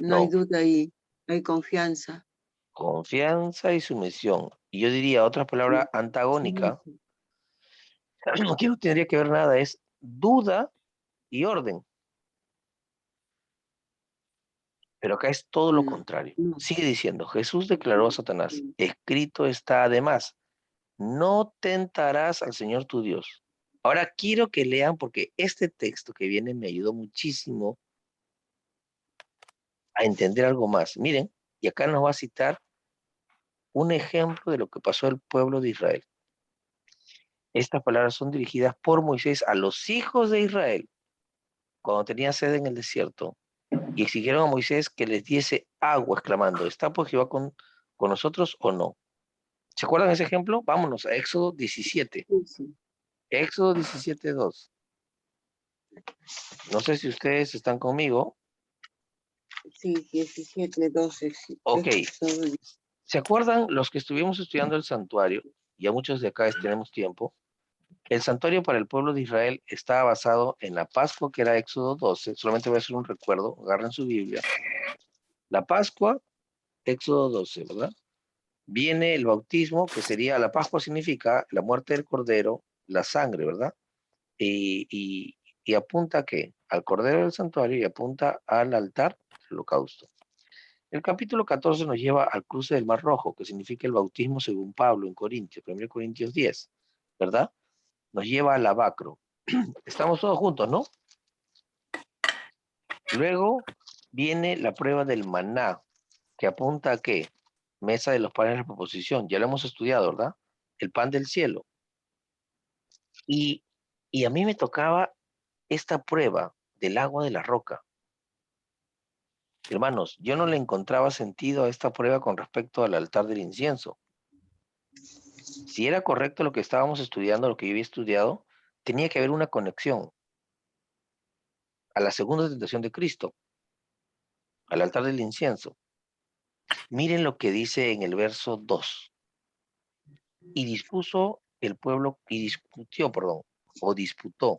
no hay No. duda ahí. Hay confianza. Confianza y sumisión. Y yo diría otra palabra antagónica, que no tendría que ver nada, es duda y orden. Pero acá es todo lo No, contrario. no. Sigue diciendo, Jesús declaró a Satanás, escrito está además, no tentarás al Señor tu Dios. Ahora quiero que lean porque este texto que viene me ayudó muchísimo a entender algo más. Miren, y acá nos va a citar un ejemplo de lo que pasó al pueblo de Israel. Estas palabras son dirigidas por Moisés a los hijos de Israel cuando tenía sed en el desierto y exigieron a Moisés que les diese agua, exclamando, ¿está pues Jehová con nosotros o no? ¿Se acuerdan de ese ejemplo? Vámonos a Éxodo 17. Sí, sí. Éxodo 17:2. No sé si ustedes están conmigo. Sí, 17, 12. Sí. Ok. Éxodo. ¿Se acuerdan los que estuvimos estudiando el santuario? Ya muchos de acá tenemos tiempo. El santuario para el pueblo de Israel estaba basado en la Pascua, que era Éxodo 12. Solamente voy a hacer un recuerdo. Agarren su Biblia. La Pascua, Éxodo 12, ¿verdad? Viene el bautismo, que sería, la Pascua significa la muerte del Cordero, la sangre, ¿verdad? Y apunta a qué? Al Cordero del Santuario y apunta al altar del holocausto. El capítulo 14 nos lleva al cruce del Mar Rojo, que significa el bautismo según Pablo en Corintios, 1 Corintios 10, ¿verdad? Nos lleva al Abacro. Estamos todos juntos, ¿no? Luego viene la prueba del maná, que apunta a qué? Mesa de los panes de la proposición. Ya lo hemos estudiado, ¿verdad? El pan del cielo. Y, y a mí me tocaba esta prueba del agua de la roca. Hermanos, yo no le encontraba sentido a esta prueba con respecto al altar del incienso. Si era correcto lo que estábamos estudiando, lo que yo había estudiado, tenía que haber una conexión a la segunda tentación de Cristo, al altar del incienso. Miren lo que dice en el verso 2. Y dispuso el pueblo, y discutió, perdón, o disputó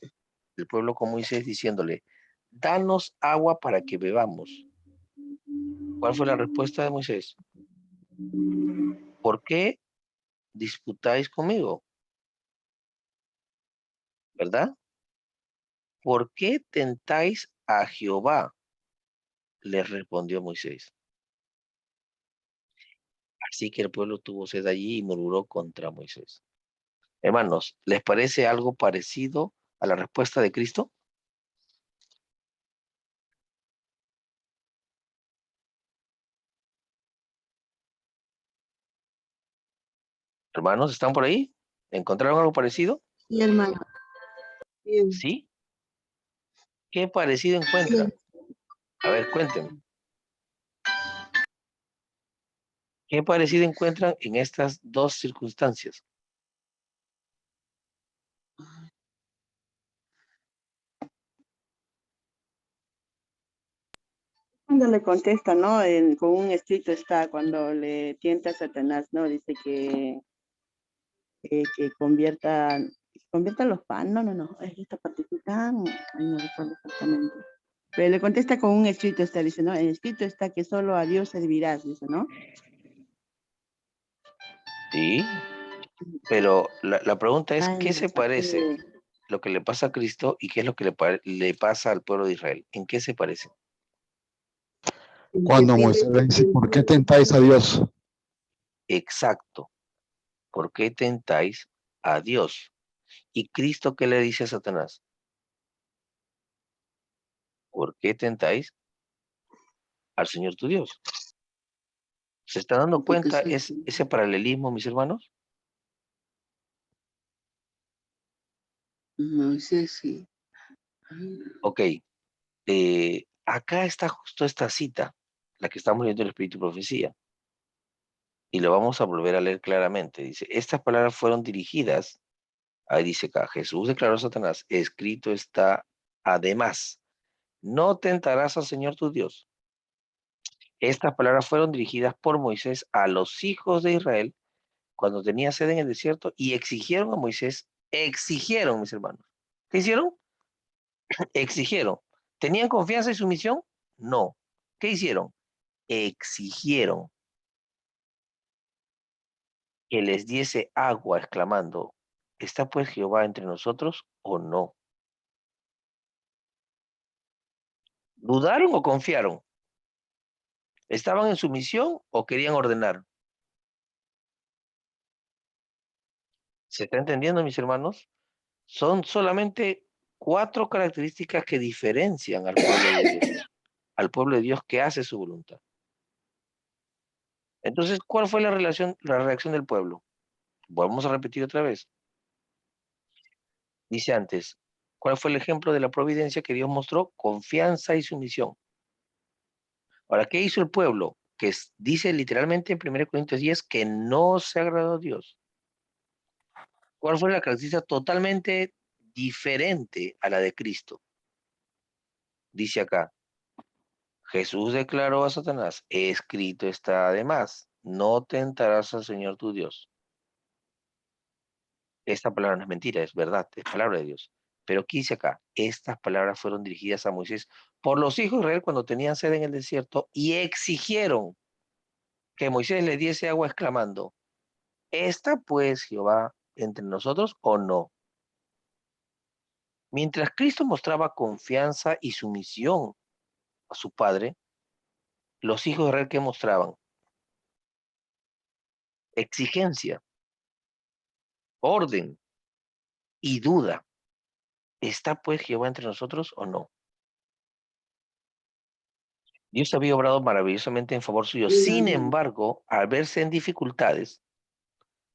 el pueblo con Moisés diciéndole, danos agua para que bebamos. ¿Cuál fue la respuesta de Moisés? ¿Por qué disputáis conmigo? ¿Verdad? ¿Por qué tentáis a Jehová? Le respondió Moisés. Así que el pueblo tuvo sed allí y murmuró contra Moisés. Hermanos, ¿les parece algo parecido a la respuesta de Cristo? Hermanos, ¿están por ahí? ¿Encontraron algo parecido? Sí, hermano. Bien. ¿Sí? ¿Qué parecido encuentran? A ver, cuéntenme. ¿Qué parecido encuentran en estas dos circunstancias? Cuando le contesta, ¿no? Con un escrito está, cuando le tienta a Satanás, ¿no? Dice que conviertan los pan, no, ahí está participan, ahí no recuerdo exactamente. Pero le contesta con un escrito está, dice, ¿no? En escrito está que solo a Dios servirás, dice, ¿no? Sí, pero la pregunta es, Ah, ¿qué se parece lo que le pasa a Cristo y qué es lo que le pasa al pueblo de Israel? ¿En qué se parece? El que Cuando pide Moisés le dice, ¿por qué perdón, tentáis a Dios? Exacto. ¿Por qué tentáis a Dios? ¿Y Cristo qué le dice a Satanás? ¿Por qué tentáis al Señor tu Dios? ¿Se está dando porque cuenta soy ese paralelismo, mis hermanos? Moisés, sí. Ok, acá está justo esta cita, la que estamos leyendo en el Espíritu y Profecía, y lo vamos a volver a leer claramente. Dice, estas palabras fueron dirigidas, ahí dice acá, Jesús declaró a Satanás, escrito está, además, no tentarás al Señor tu Dios. Estas palabras fueron dirigidas por Moisés a los hijos de Israel cuando tenía sed en el desierto y exigieron a Moisés, exigieron, mis hermanos. ¿Qué hicieron? Exigieron. ¿Tenían confianza en su misión? No. ¿Qué hicieron? Exigieron que les diese agua, exclamando, ¿está pues Jehová entre nosotros o no? ¿Dudaron o confiaron? ¿Estaban en su misión o querían ordenar? ¿Se está entendiendo, mis hermanos? Son solamente 4 características que diferencian al pueblo de Dios, al pueblo de Dios que hace su voluntad. Entonces, ¿cuál fue la reacción del pueblo? Vamos a repetir otra vez. Dice antes, ¿cuál fue el ejemplo de la providencia que Dios mostró? Confianza y sumisión. Ahora, ¿qué hizo el pueblo? Dice literalmente en 1 Corintios 10 que no se agradó a Dios. ¿Cuál fue la característica totalmente diferente a la de Cristo? Dice acá, Jesús declaró a Satanás, escrito está además, no tentarás al Señor tu Dios. Esta palabra no es mentira, es verdad, es palabra de Dios. Pero ¿qué dice acá? Estas palabras fueron dirigidas a Moisés por los hijos de Israel cuando tenían sed en el desierto y exigieron que Moisés les diese agua exclamando, ¿está pues Jehová entre nosotros o no? Mientras Cristo mostraba confianza y sumisión a su Padre, los hijos de Israel ¿qué mostraban? Exigencia, orden y duda. ¿Está pues Jehová entre nosotros o no? Dios había obrado maravillosamente en favor suyo. Sin embargo, al verse en dificultades,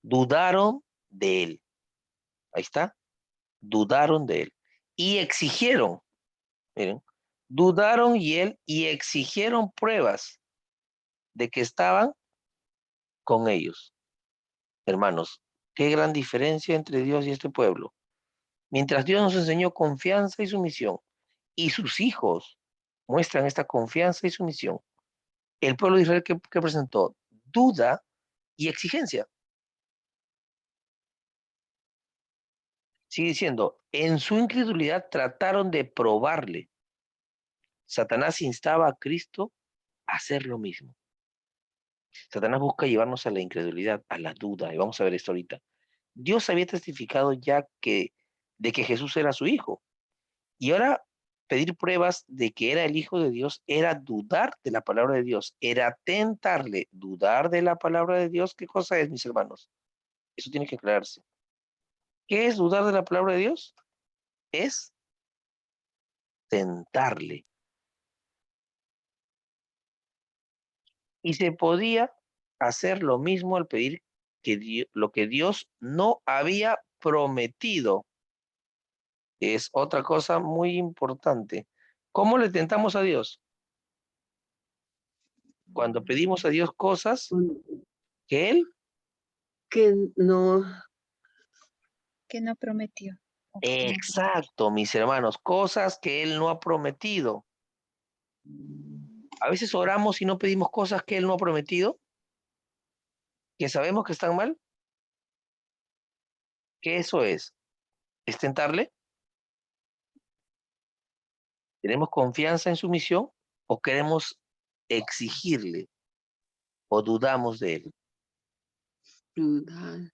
dudaron de él. Ahí está. Dudaron de él. Y exigieron, miren, dudaron y exigieron pruebas de que estaban con ellos. Hermanos, qué gran diferencia entre Dios y este pueblo. Mientras Dios nos enseñó confianza y sumisión, y sus hijos muestran esta confianza y sumisión, el pueblo de Israel que presentó duda y exigencia. Sigue diciendo, en su incredulidad trataron de probarle. Satanás instaba a Cristo a hacer lo mismo. Satanás busca llevarnos a la incredulidad, a la duda, y vamos a ver esto ahorita. Dios había testificado ya de que Jesús era su hijo. Y ahora pedir pruebas de que era el hijo de Dios era dudar de la palabra de Dios, era tentarle, dudar de la palabra de Dios. ¿Qué cosa es, mis hermanos? Eso tiene que aclararse. ¿Qué es dudar de la palabra de Dios? Es tentarle. Y se podía hacer lo mismo al pedir lo que Dios no había prometido. Es otra cosa muy importante. ¿Cómo le tentamos a Dios? Cuando pedimos a Dios cosas que Él, que no, que no prometió. o que no prometió. exacto, mis hermanos, cosas que Él no ha prometido. A veces oramos y no pedimos cosas que Él no ha prometido, que sabemos que están mal. ¿Qué eso es? ¿Es tentarle? ¿Tenemos confianza en su misión o queremos exigirle o dudamos de él? Dudar.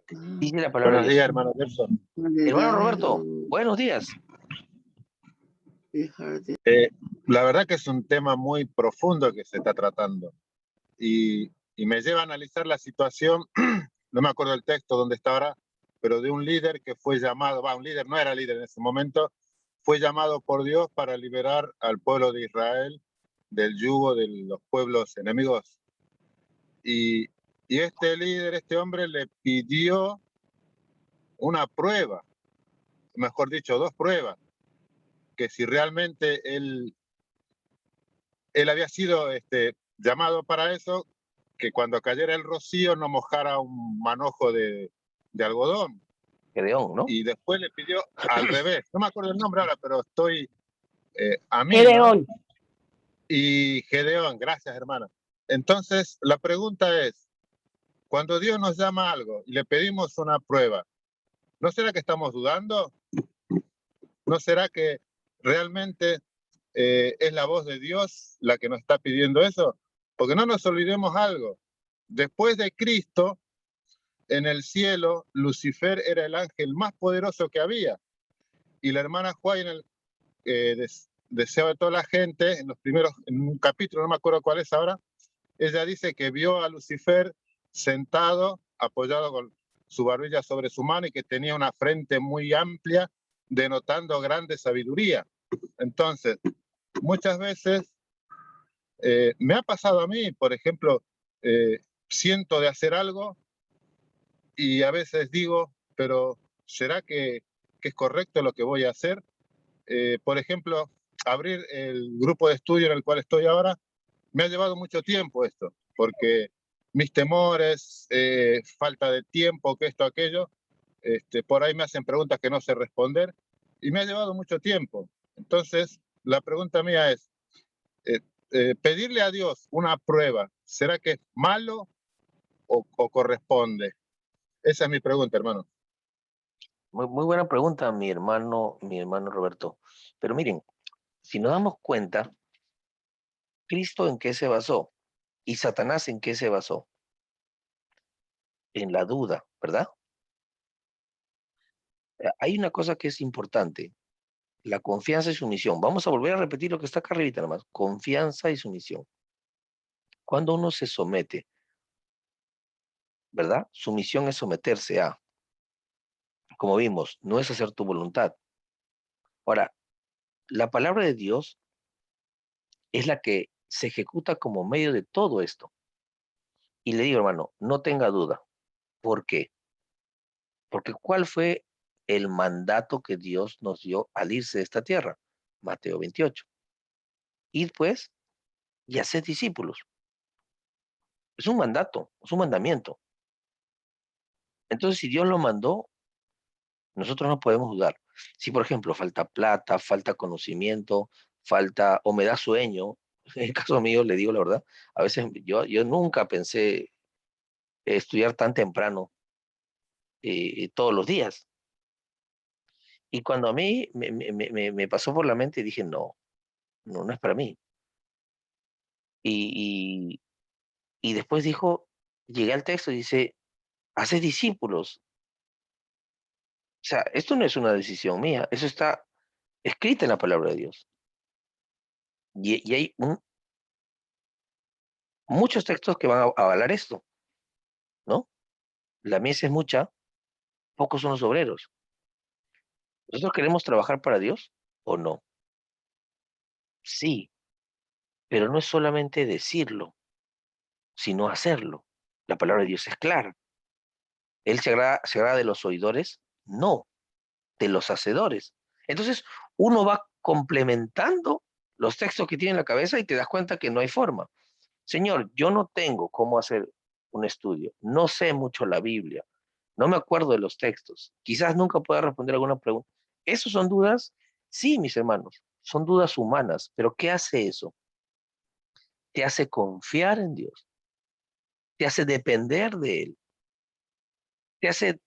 Dice la palabra de Buenos Dios. días, hermano Nelson. Hermano Roberto, buenos días. Dejar de La verdad que es un tema muy profundo que se está tratando y me lleva a analizar la situación, no me acuerdo el texto donde está ahora, pero de un líder que fue llamado, un líder no era líder en ese momento, fue llamado por Dios para liberar al pueblo de Israel del yugo de los pueblos enemigos. Y este líder, este hombre le pidió una prueba, mejor dicho, dos pruebas, que si realmente él había sido llamado para eso, que cuando cayera el rocío no mojara un manojo de algodón. Gedeón, ¿no? Y después le pidió al revés. No me acuerdo el nombre ahora, pero estoy a mí, Gedeón. ¿no? Y Gedeón, gracias, hermana. Entonces, la pregunta es, cuando Dios nos llama a algo y le pedimos una prueba, ¿no será que estamos dudando? ¿No será que realmente es la voz de Dios la que nos está pidiendo eso? Porque no nos olvidemos algo. Después de Cristo, en el cielo, Lucifer era el ángel más poderoso que había. Y la hermana Juan, en el deseo de toda la gente, en un capítulo, no me acuerdo cuál es ahora, ella dice que vio a Lucifer sentado, apoyado con su barbilla sobre su mano y que tenía una frente muy amplia, denotando grande sabiduría. Entonces, muchas veces me ha pasado a mí, por ejemplo, siento de hacer algo y a veces digo, pero ¿será que es correcto lo que voy a hacer? Por ejemplo, abrir el grupo de estudio en el cual estoy ahora, me ha llevado mucho tiempo esto, porque mis temores, falta de tiempo, que esto, aquello, por ahí me hacen preguntas que no sé responder y me ha llevado mucho tiempo. Entonces, la pregunta mía es, pedirle a Dios una prueba, ¿será que es malo o corresponde? Esa es mi pregunta, hermano. Muy buena pregunta, mi hermano Roberto. Pero miren, si nos damos cuenta, ¿Cristo en qué se basó? ¿Y Satanás en qué se basó? En la duda, ¿verdad? Hay una cosa que es importante, la confianza y sumisión. Vamos a volver a repetir lo que está acá arriba nomás. Confianza y sumisión. Cuando uno se somete, ¿verdad? Sumisión es someterse a, como vimos, no es hacer tu voluntad. Ahora, la palabra de Dios es la que se ejecuta como medio de todo esto. Y le digo, hermano, no tenga duda. ¿Por qué? Porque ¿cuál fue el mandato que Dios nos dio al irse de esta tierra? Mateo 28. Id pues y haced discípulos. Es un mandato, es un mandamiento. Entonces, si Dios lo mandó, nosotros no podemos dudar. Si, por ejemplo, falta plata, falta conocimiento, falta o me da sueño, en el caso mío, le digo la verdad, a veces yo nunca pensé estudiar tan temprano todos los días. Y cuando a mí me pasó por la mente, dije, no es para mí. Y, y después dijo, llegué al texto y dice, hace discípulos. O sea, esto no es una decisión mía, eso está escrita en la palabra de Dios. Y hay muchos textos que van a avalar esto, ¿no? La mies es mucha, pocos son los obreros. ¿Nosotros queremos trabajar para Dios o no? Sí, pero no es solamente decirlo, sino hacerlo. La palabra de Dios es clara. ¿Él se agrada de los oidores? No, de los hacedores. Entonces, uno va complementando los textos que tiene en la cabeza y te das cuenta que no hay forma. Señor, yo no tengo cómo hacer un estudio, no sé mucho la Biblia, no me acuerdo de los textos, quizás nunca pueda responder alguna pregunta. ¿Esos son dudas? Sí, mis hermanos, son dudas humanas, pero ¿qué hace eso? Te hace confiar en Dios, te hace depender de Él, te hace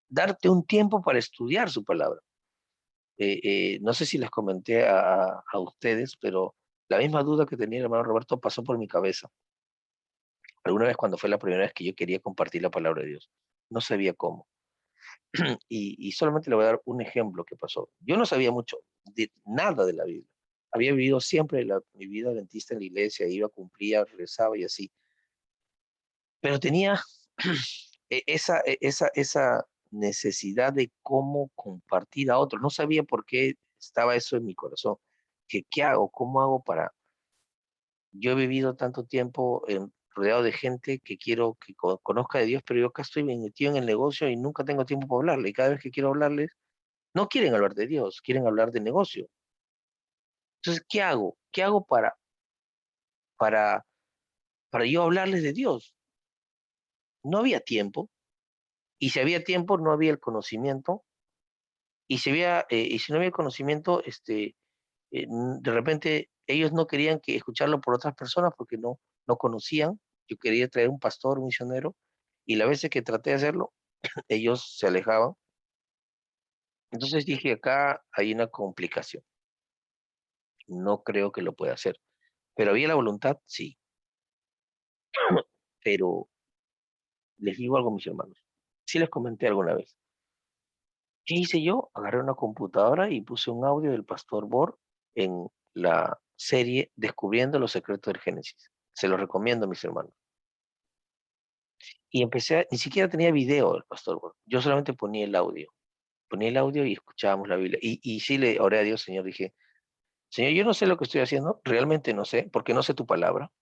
darte un tiempo para estudiar su palabra. no sé si les comenté a ustedes, pero la misma duda que tenía el hermano Roberto pasó por mi cabeza. Alguna vez cuando fue la primera vez que yo quería compartir la palabra de Dios, no sabía cómo. Y solamente le voy a dar un ejemplo que pasó. Yo no sabía mucho, nada de la Biblia. Había vivido siempre mi vida adventista en la iglesia, iba, cumplía, rezaba y así. Pero tenía esa necesidad de cómo compartir a otros. No sabía por qué estaba eso en mi corazón. ¿Qué hago? ¿Cómo hago para...? Yo he vivido tanto tiempo rodeado de gente que quiero que conozca de Dios, pero yo acá estoy metido en el negocio y nunca tengo tiempo para hablarle. Y cada vez que quiero hablarles, no quieren hablar de Dios, quieren hablar de negocio. Entonces, ¿qué hago? ¿Qué hago para, para yo hablarles de Dios? No había tiempo, y si había tiempo, no había el conocimiento, y si no había el conocimiento, de repente ellos no querían que escucharlo por otras personas porque no conocían. Yo quería traer un pastor, un misionero, y las veces que traté de hacerlo, ellos se alejaban. Entonces dije, acá hay una complicación. No creo que lo pueda hacer. Pero había la voluntad, sí. Pero les digo algo, mis hermanos. Sí les comenté alguna vez. ¿Qué hice yo? Agarré una computadora y puse un audio del pastor Bor en la serie Descubriendo los secretos del Génesis. Se los recomiendo, mis hermanos. Y ni siquiera tenía video del pastor Bor. Yo solamente ponía el audio. Ponía el audio y escuchábamos la Biblia. Y sí le oré a Dios, Señor. Dije, Señor, yo no sé lo que estoy haciendo. Realmente no sé, porque no sé tu palabra.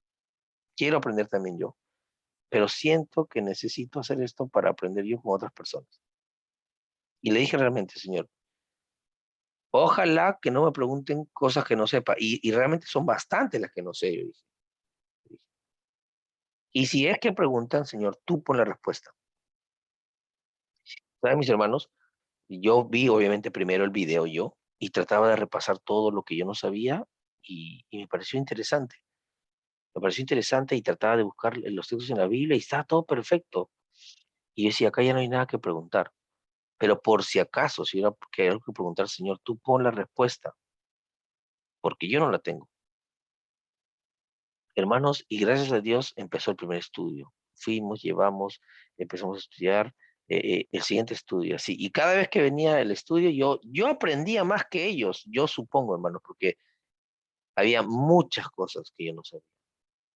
Quiero aprender también yo. Pero siento que necesito hacer esto para aprender yo con otras personas. Y le dije realmente, Señor, ojalá que no me pregunten cosas que no sepa. Y realmente son bastantes las que no sé, yo dije. Y si es que preguntan, Señor, tú pon la respuesta. ¿Saben, mis hermanos? Yo vi obviamente primero el video yo y trataba de repasar todo lo que yo no sabía y me pareció interesante. Me pareció interesante y trataba de buscar los textos en la Biblia y estaba todo perfecto. Y yo decía, acá ya no hay nada que preguntar. Pero por si acaso, si hubiera que algo que preguntar, Señor, tú pon la respuesta, porque yo no la tengo. Hermanos, y gracias a Dios empezó el primer estudio. Fuimos, llevamos, empezamos a estudiar el siguiente estudio, así. Y cada vez que venía el estudio, yo aprendía más que ellos, yo supongo, hermanos, porque había muchas cosas que yo no sabía.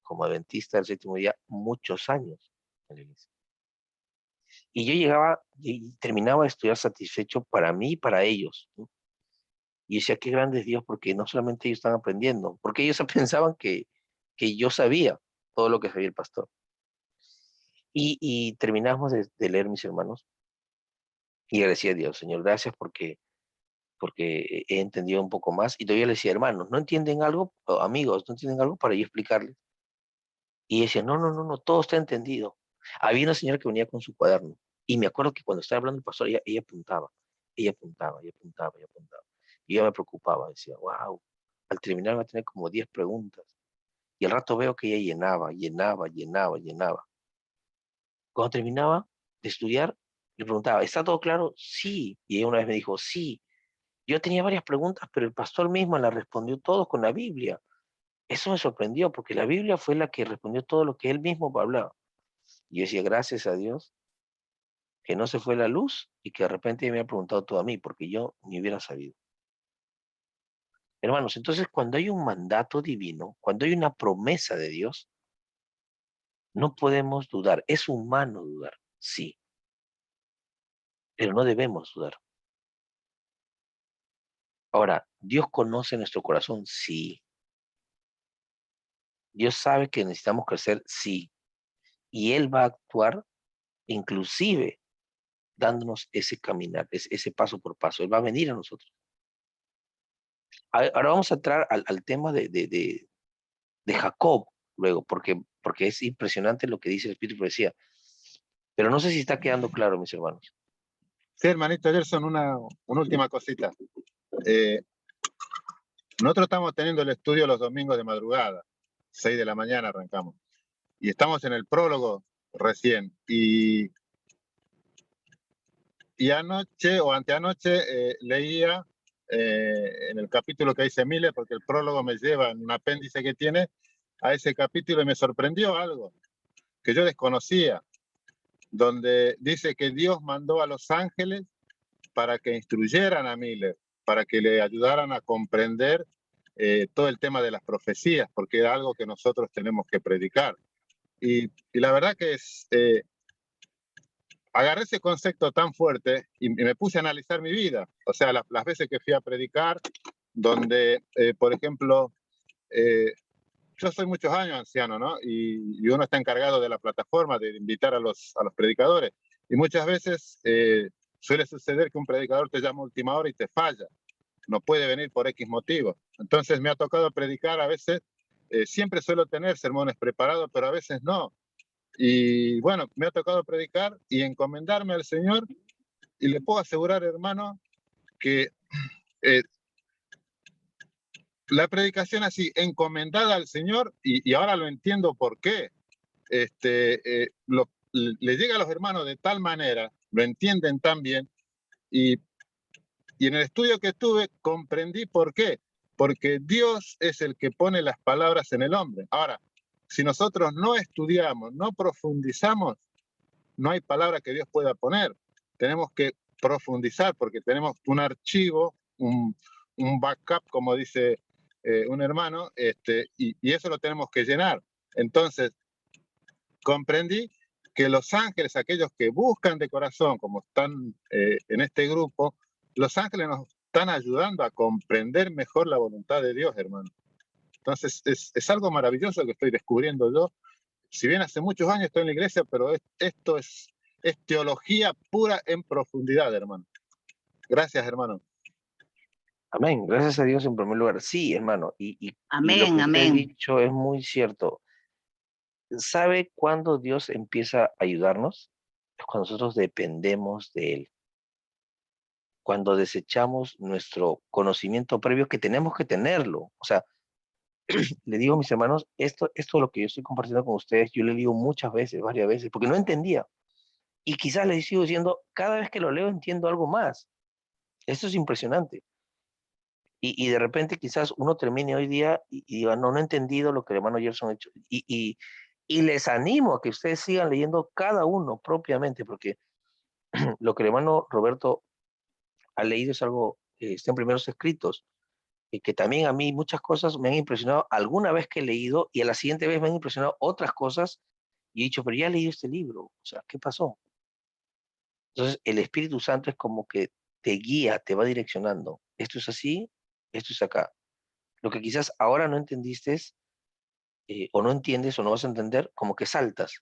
Como adventista del séptimo día, muchos años en la iglesia. Y yo llegaba y terminaba de estudiar satisfecho para mí y para ellos, ¿no? Y decía, qué grande es Dios, porque no solamente ellos están aprendiendo, porque ellos pensaban que yo sabía todo lo que sabía el pastor. Y terminamos de leer, mis hermanos, y le decía a Dios, Señor, gracias porque he entendido un poco más. Y todavía le decía, hermanos, ¿no entienden algo? O amigos, ¿no entienden algo para yo explicarles? Y decía, no, todo está entendido. Había una señora que venía con su cuaderno, y me acuerdo que cuando estaba hablando el pastor, ella apuntaba, ella apuntaba, ella apuntaba, ella apuntaba. Y yo me preocupaba, decía, wow, al terminar va a tener como 10 preguntas. Y al rato veo que ella llenaba. Cuando terminaba de estudiar, le preguntaba, ¿está todo claro? Sí. Y ella una vez me dijo, sí. Yo tenía varias preguntas, pero el pastor mismo las respondió todo con la Biblia. Eso me sorprendió, porque la Biblia fue la que respondió todo lo que él mismo hablaba. Y yo decía, gracias a Dios, que no se fue la luz y que de repente me ha preguntado todo a mí, porque yo ni hubiera sabido. Hermanos, entonces cuando hay un mandato divino, cuando hay una promesa de Dios, no podemos dudar. Es humano dudar, sí, pero no debemos dudar. Ahora, ¿Dios conoce nuestro corazón? Sí. Dios sabe que necesitamos crecer, sí. Y Él va a actuar inclusive dándonos ese caminar, ese paso por paso. Él va a venir a nosotros. Ahora vamos a entrar al tema de Jacob luego, porque es impresionante lo que dice el Espíritu de Profecía. Pero no sé si está quedando claro, mis hermanos. Sí, hermanito Gerson, una última cosita. Nosotros estamos teniendo el estudio los domingos de madrugada, 6 de la mañana arrancamos. Y estamos en el prólogo recién. Y anoche o anteanoche leía en el capítulo que dice Miller, porque el prólogo me lleva en un apéndice que tiene a ese capítulo y me sorprendió algo que yo desconocía, donde dice que Dios mandó a los ángeles para que instruyeran a Miller, para que le ayudaran a comprender todo el tema de las profecías, porque era algo que nosotros tenemos que predicar. Y la verdad que agarré ese concepto tan fuerte y me puse a analizar mi vida. O sea, las veces que fui a predicar, donde, por ejemplo, yo soy muchos años anciano, ¿no? Y uno está encargado de la plataforma, de invitar a los predicadores. Y muchas veces suele suceder que un predicador te llama a última hora y te falla. No puede venir por X motivo. Entonces me ha tocado predicar a veces. Siempre suelo tener sermones preparados, pero a veces no. Y bueno, me ha tocado predicar y encomendarme al Señor. Y le puedo asegurar, hermano, que la predicación así, encomendada al Señor, y ahora lo entiendo por qué, le llega a los hermanos de tal manera, lo entienden tan bien, y en el estudio que tuve comprendí por qué, porque Dios es el que pone las palabras en el hombre. Ahora, si nosotros no estudiamos, no profundizamos, no hay palabra que Dios pueda poner. Tenemos que profundizar porque tenemos un archivo, un backup, como dice un hermano, y eso lo tenemos que llenar. Entonces, comprendí que los ángeles, aquellos que buscan de corazón, como están en este grupo, los ángeles nos están ayudando a comprender mejor la voluntad de Dios, hermano. Entonces, es algo maravilloso que estoy descubriendo yo. Si bien hace muchos años estoy en la iglesia, pero esto es teología pura en profundidad, hermano. Gracias, hermano. Amén. Gracias a Dios en primer lugar. Sí, hermano. Y lo Amén, que usted ha amén. dicho es muy cierto. ¿Sabe cuándo Dios empieza a ayudarnos? Es cuando nosotros dependemos de Él. Cuando desechamos nuestro conocimiento previo, que tenemos que tenerlo. O sea, le digo a mis hermanos, esto es lo que yo estoy compartiendo con ustedes, yo le digo muchas veces, varias veces, porque no entendía. Y quizás les sigo diciendo, cada vez que lo leo entiendo algo más. Esto es impresionante. Y de repente quizás uno termine hoy día y diga, no he entendido lo que el hermano Gerson ha hecho. Y les animo a que ustedes sigan leyendo cada uno propiamente, porque lo que el hermano Roberto ha leído es algo, está en primeros escritos, y que también a mí muchas cosas me han impresionado alguna vez que he leído, y a la siguiente vez me han impresionado otras cosas, y he dicho, pero ya leí este libro, o sea, ¿qué pasó? Entonces, el Espíritu Santo es como que te guía, te va direccionando. Esto es así, esto es acá. Lo que quizás ahora no entendiste o no entiendes o no vas a entender, como que saltas.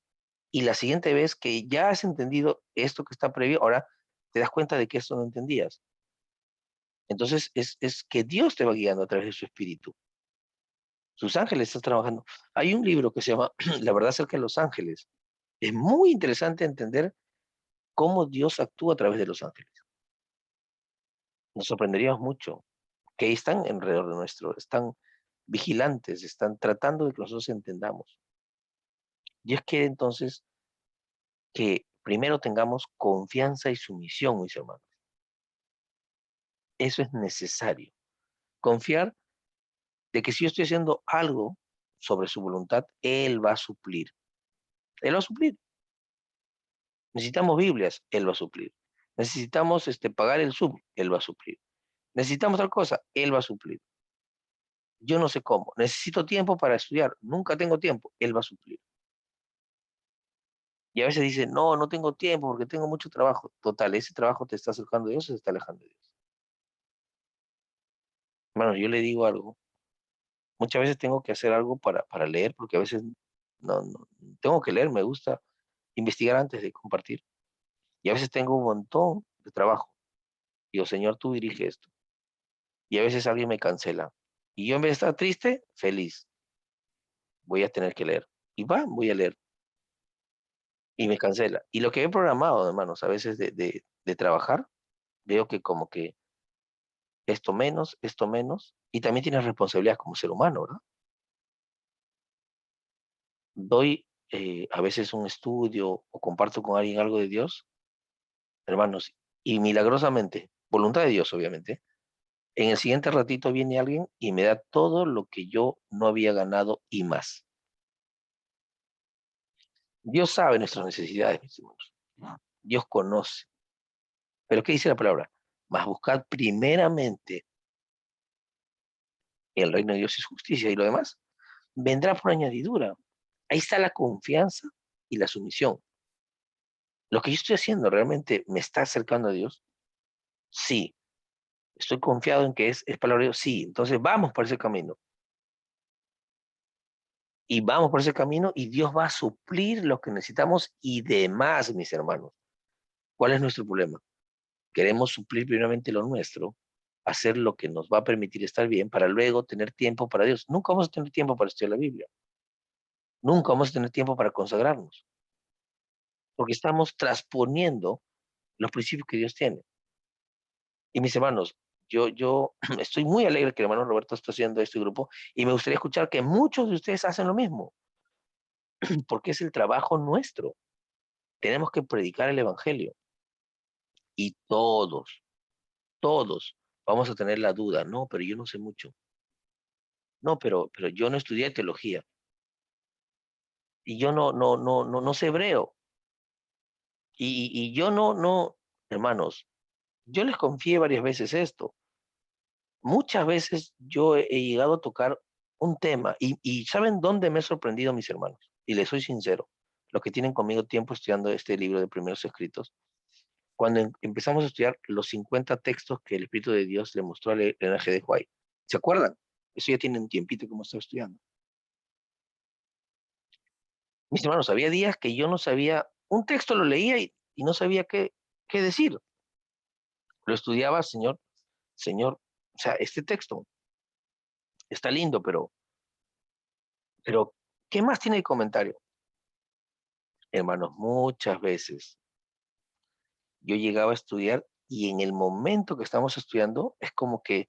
Y la siguiente vez que ya has entendido esto que está previo, ahora te das cuenta de que esto no entendías. Entonces es que Dios te va guiando a través de su Espíritu. Sus ángeles están trabajando. Hay un libro que se llama La verdad acerca de los ángeles. Es muy interesante entender cómo Dios actúa a través de los ángeles. Nos sorprenderíamos mucho que ahí están alrededor de nuestro, están vigilantes, están tratando de que nosotros entendamos. Y es que entonces que primero tengamos confianza y sumisión, mis hermanos. Eso es necesario. Confiar de que si yo estoy haciendo algo sobre su voluntad, Él va a suplir. Él va a suplir. Necesitamos Biblias, Él va a suplir. Necesitamos pagar el sub, Él va a suplir. Necesitamos tal cosa, Él va a suplir. Yo no sé cómo. Necesito tiempo para estudiar. Nunca tengo tiempo, Él va a suplir. Y a veces dice, no, no tengo tiempo porque tengo mucho trabajo. Total, ese trabajo te está acercando a Dios o se está alejando de Dios. Hermanos, yo le digo algo. Muchas veces tengo que hacer algo para leer, porque a veces no, tengo que leer, me gusta investigar antes de compartir. Y a veces tengo un montón de trabajo. Digo, Señor, tú dirige esto. Y a veces alguien me cancela. Y yo en vez de estar triste, feliz. Voy a tener que leer. Y voy a leer. Y me cancela. Y lo que he programado, hermanos, a veces de trabajar, veo que como que esto menos, y también tienes responsabilidad como ser humano, ¿verdad? Doy a veces un estudio o comparto con alguien algo de Dios, hermanos, y milagrosamente, voluntad de Dios, obviamente, En el siguiente ratito viene alguien y me da todo lo que yo no había ganado y más. Dios sabe nuestras necesidades, mis hermanos. Dios conoce. Pero ¿qué dice la palabra? Mas buscad primeramente el reino de Dios y su justicia, y lo demás vendrá por añadidura. Ahí está la confianza y la sumisión. Lo que yo estoy haciendo realmente me está acercando a Dios. Sí. Estoy confiado en que es palabra de Dios. Sí. Entonces vamos por ese camino. Y vamos por ese camino y Dios va a suplir lo que necesitamos y demás, mis hermanos. ¿Cuál es nuestro problema? Queremos suplir primeramente lo nuestro, hacer lo que nos va a permitir estar bien para luego tener tiempo para Dios. Nunca vamos a tener tiempo para estudiar la Biblia. Nunca vamos a tener tiempo para consagrarnos. Porque estamos transponiendo los principios que Dios tiene. Y mis hermanos, yo estoy muy alegre que el hermano Roberto está haciendo este grupo y me gustaría escuchar que muchos de ustedes hacen lo mismo, porque es el trabajo nuestro. Tenemos que predicar el Evangelio y todos vamos a tener la duda. No, pero yo no sé mucho. No, pero yo no estudié teología y yo no sé hebreo. Y yo no, hermanos, yo les confié varias veces esto. Muchas veces yo he llegado a tocar un tema y ¿saben dónde me he sorprendido, mis hermanos? Y les soy sincero, los que tienen conmigo tiempo estudiando este libro de primeros escritos, cuando empezamos a estudiar los 50 textos que el Espíritu de Dios le mostró a Elena G. de White. ¿Se acuerdan? Eso ya tiene un tiempito que hemos estado estudiando. Mis hermanos, había días que yo no sabía, un texto lo leía y no sabía qué decir. Lo estudiaba, Señor, o sea, este texto está lindo, pero ¿qué más tiene el comentario? Hermanos, muchas veces yo llegaba a estudiar y en el momento que estamos estudiando es como que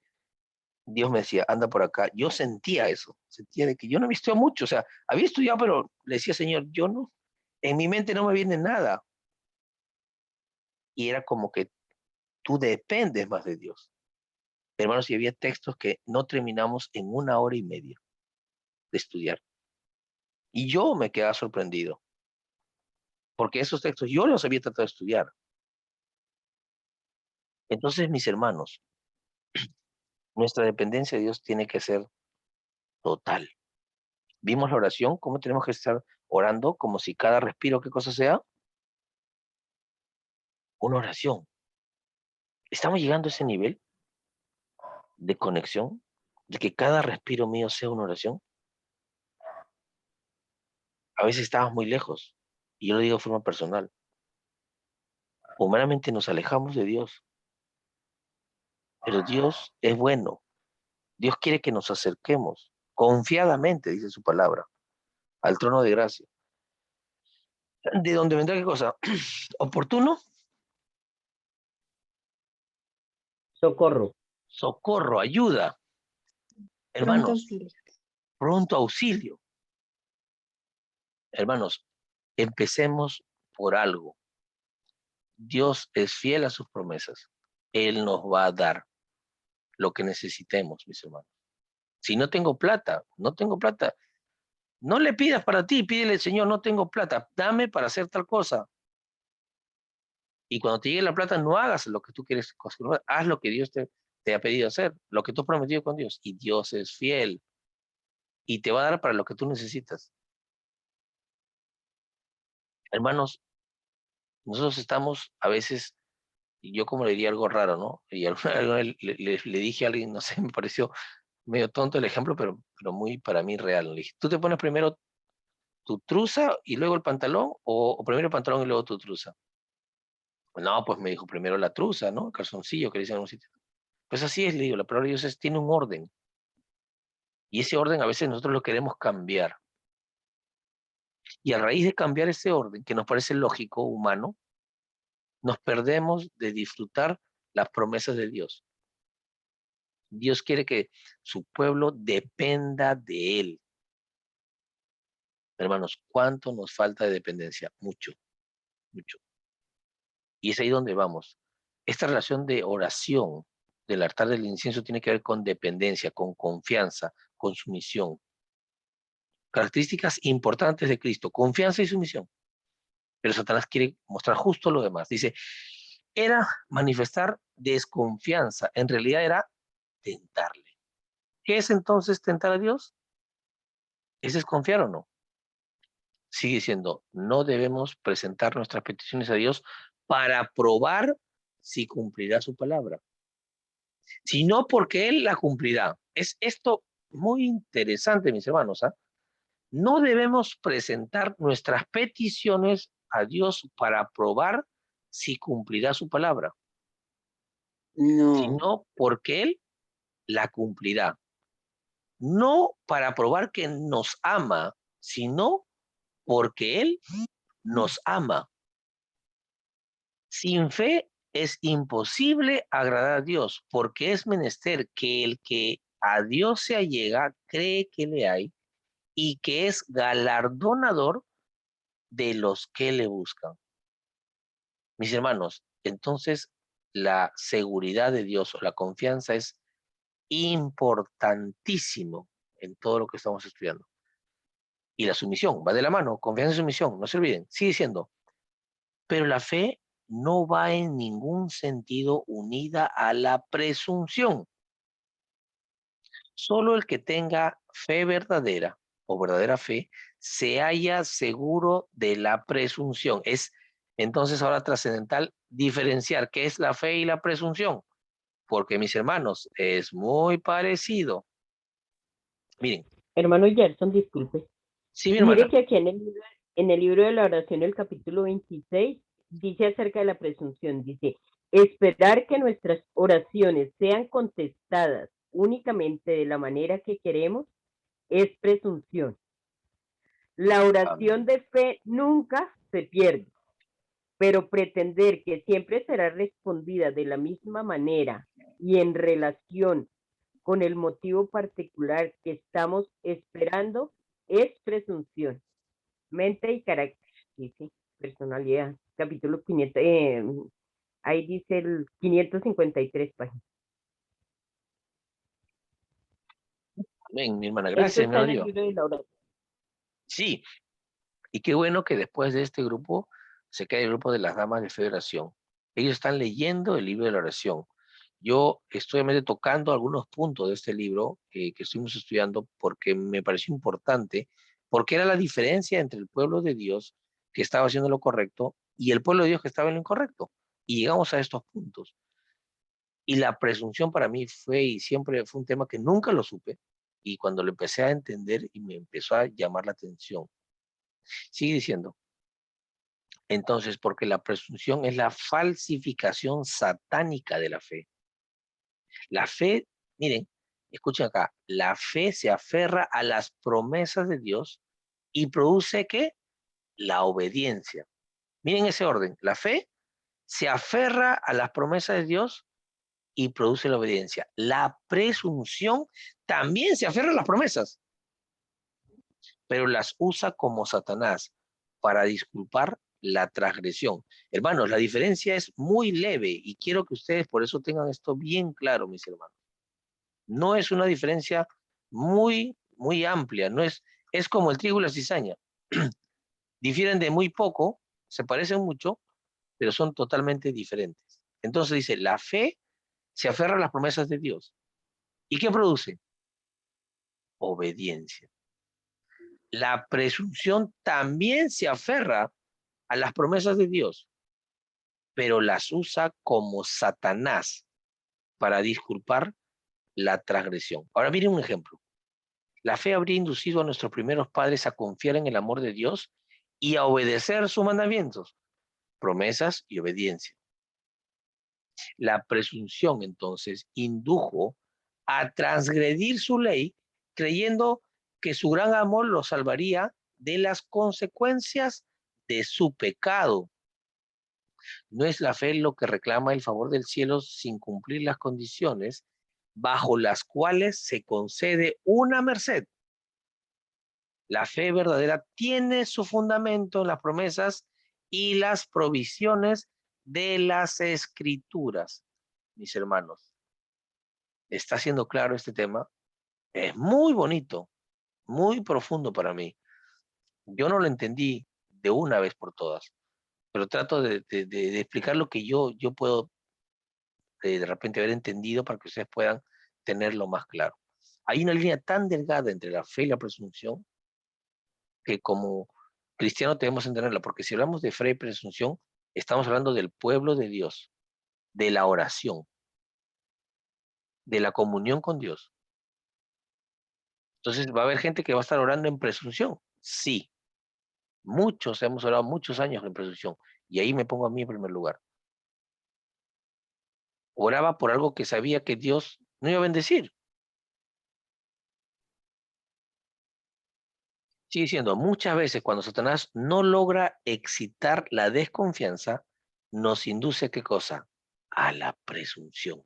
Dios me decía, anda por acá. Yo sentía eso, sentía de que yo no había estudiado mucho, o sea, había estudiado, pero le decía, Señor, yo no, en mi mente no me viene nada. Y era como que tú dependes más de Dios. Hermanos, y había textos que no terminamos en 1 hora y media de estudiar. Y yo me quedaba sorprendido, porque esos textos yo los había tratado de estudiar. Entonces, mis hermanos, nuestra dependencia de Dios tiene que ser total. Vimos la oración, cómo tenemos que estar orando, como si cada respiro, ¿qué cosa sea? Una oración. ¿Estamos llegando a ese nivel de conexión? De que cada respiro mío sea una oración. A veces estamos muy lejos, y yo lo digo de forma personal. Humanamente nos alejamos de Dios, pero Dios es bueno. Dios quiere que nos acerquemos confiadamente, dice su palabra, al trono de gracia. ¿De dónde vendrá qué cosa? Oportuno, Socorro. socorro, ayuda. Pronto Hermanos, auxilio. pronto auxilio. Hermanos, empecemos por algo. Dios es fiel a sus promesas. Él nos va a dar lo que necesitemos, mis hermanos. Si no tengo plata, no tengo plata. No le pidas para ti, pídele, Señor, no tengo plata, dame para hacer tal cosa. Y cuando te llegue la plata, no hagas lo que tú quieres, haz lo que Dios te ha pedido hacer, lo que tú has prometido con Dios. Y Dios es fiel y te va a dar para lo que tú necesitas. Hermanos, nosotros estamos a veces, y yo como le diría algo raro, ¿no? Y alguna vez le dije a alguien, no sé, me pareció medio tonto el ejemplo, pero muy para mí real. Le dije, ¿tú te pones primero tu truza y luego el pantalón o primero el pantalón y luego tu truza? No, pues me dijo primero la truza, ¿no? El calzoncillo que le dicen en un sitio. Pues así es, le digo, la palabra de Dios tiene un orden. Y ese orden a veces nosotros lo queremos cambiar. Y a raíz de cambiar ese orden, que nos parece lógico, humano, nos perdemos de disfrutar las promesas de Dios. Dios quiere que su pueblo dependa de Él. Hermanos, ¿cuánto nos falta de dependencia? Mucho, mucho. Y es ahí donde vamos. Esta relación de oración, del altar del incienso tiene que ver con dependencia, con confianza, con sumisión. Características importantes de Cristo, confianza y sumisión. Pero Satanás quiere mostrar justo lo demás. Dice, era manifestar desconfianza, en realidad era tentarle. ¿Qué es entonces tentar a Dios? ¿Es desconfiar o no? Sigue diciendo, no debemos presentar nuestras peticiones a Dios para probar si cumplirá su palabra, sino porque Él la cumplirá. Es esto muy interesante, mis hermanos. No debemos presentar nuestras peticiones a Dios para probar si cumplirá su palabra, No, sino porque Él la cumplirá. No para probar que nos ama, sino porque Él nos ama. Sin fe es imposible agradar a Dios, porque es menester que el que a Dios se allega cree que le hay y que es galardonador de los que le buscan. Mis hermanos, entonces la seguridad de Dios o la confianza es importantísimo en todo lo que estamos estudiando. Y la sumisión va de la mano, confianza y sumisión, no se olviden, sigue siendo. Pero la fe no va en ningún sentido unida a la presunción. Solo el que tenga fe verdadera o verdadera fe se halla seguro de la presunción. Es entonces ahora trascendental diferenciar qué es la fe y la presunción, porque mis hermanos, es muy parecido. Miren, Hermano Gerson, disculpe. sí, mi Mire hermana, que aquí en el libro de la oración, el capítulo 26, dice acerca de la presunción, dice, esperar que nuestras oraciones sean contestadas únicamente de la manera que queremos es presunción. La oración de fe nunca se pierde, pero pretender que siempre será respondida de la misma manera y en relación con el motivo particular que estamos esperando es presunción. Mente y carácter, dice, personalidad, capítulo 500, ahí dice el 553 páginas. amén, mi hermana, Esto gracias, mi está hermano en el Dios. libro de la oración. Sí, y qué bueno que después de este grupo se cae el grupo de las damas de fe de oración. Ellos están leyendo el libro de la oración. Yo estoy obviamente tocando algunos puntos de este libro que estuvimos estudiando porque me pareció importante, porque era la diferencia entre el pueblo de Dios que estaba haciendo lo correcto y el pueblo de Dios que estaba en lo incorrecto. Y llegamos a estos puntos. Y la presunción para mí fue y siempre fue un tema que nunca lo supe. Y cuando lo empecé a entender y me empezó a llamar la atención. Sigue diciendo, entonces, porque la presunción es la falsificación satánica de la fe. La fe, miren, escuchen acá, la fe se aferra a las promesas de Dios y produce ¿qué? La obediencia. Miren ese orden, la fe se aferra a las promesas de Dios y produce la obediencia. La presunción también se aferra a las promesas, pero las usa como Satanás para disculpar la transgresión. Hermanos, la diferencia es muy leve y quiero que ustedes por eso tengan esto bien claro, mis hermanos. No es una diferencia muy amplia, no es como el trigo y la cizaña. Difieren de muy poco, se parecen mucho, pero son totalmente diferentes. Entonces dice, la fe se aferra a las promesas de Dios. ¿Y qué produce? Obediencia. La presunción también se aferra a las promesas de Dios, pero las usa como Satanás para disculpar la transgresión. Ahora miren un ejemplo. La fe habría inducido a nuestros primeros padres a confiar en el amor de Dios y a obedecer sus mandamientos, promesas y obediencia. La presunción, entonces, indujo a transgredir su ley, creyendo que su gran amor los salvaría de las consecuencias de su pecado. No es la fe lo que reclama el favor del cielo sin cumplir las condiciones bajo las cuales se concede una merced. La fe verdadera tiene su fundamento en las promesas y las provisiones de las escrituras, mis hermanos. está siendo claro este tema. Es muy bonito, muy profundo para mí. Yo no lo entendí de una vez por todas, pero trato de explicar lo que yo puedo de repente haber entendido para que ustedes puedan tenerlo más claro. Hay una línea tan delgada entre la fe y la presunción que como cristianos debemos entenderla, porque si hablamos de fe y presunción, estamos hablando del pueblo de Dios, de la oración, de la comunión con Dios. Entonces va a haber gente que va a estar orando en presunción. Sí, muchos hemos orado muchos años en presunción, y ahí me pongo a mí en primer lugar. Oraba por algo que sabía que Dios no iba a bendecir. Sigue diciendo, muchas veces cuando Satanás no logra excitar la desconfianza, nos induce, ¿qué cosa? A la presunción.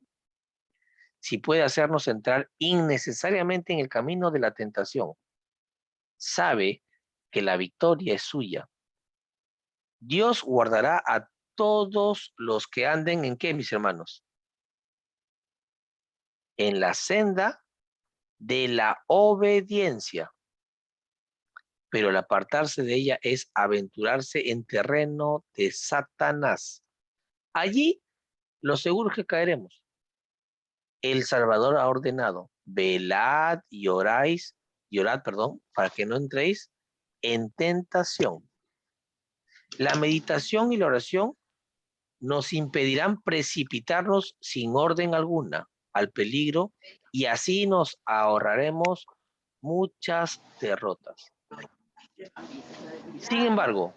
Si puede hacernos entrar innecesariamente en el camino de la tentación, sabe que la victoria es suya. Dios guardará a todos los que anden en ¿qué, mis hermanos? En la senda de la obediencia. Pero el apartarse de ella es aventurarse en terreno de Satanás. Allí lo seguro es que caeremos. El Salvador ha ordenado, velad y orad, para que no entréis en tentación. La meditación y la oración nos impedirán precipitarnos sin orden alguna al peligro y así nos ahorraremos muchas derrotas. Sin embargo,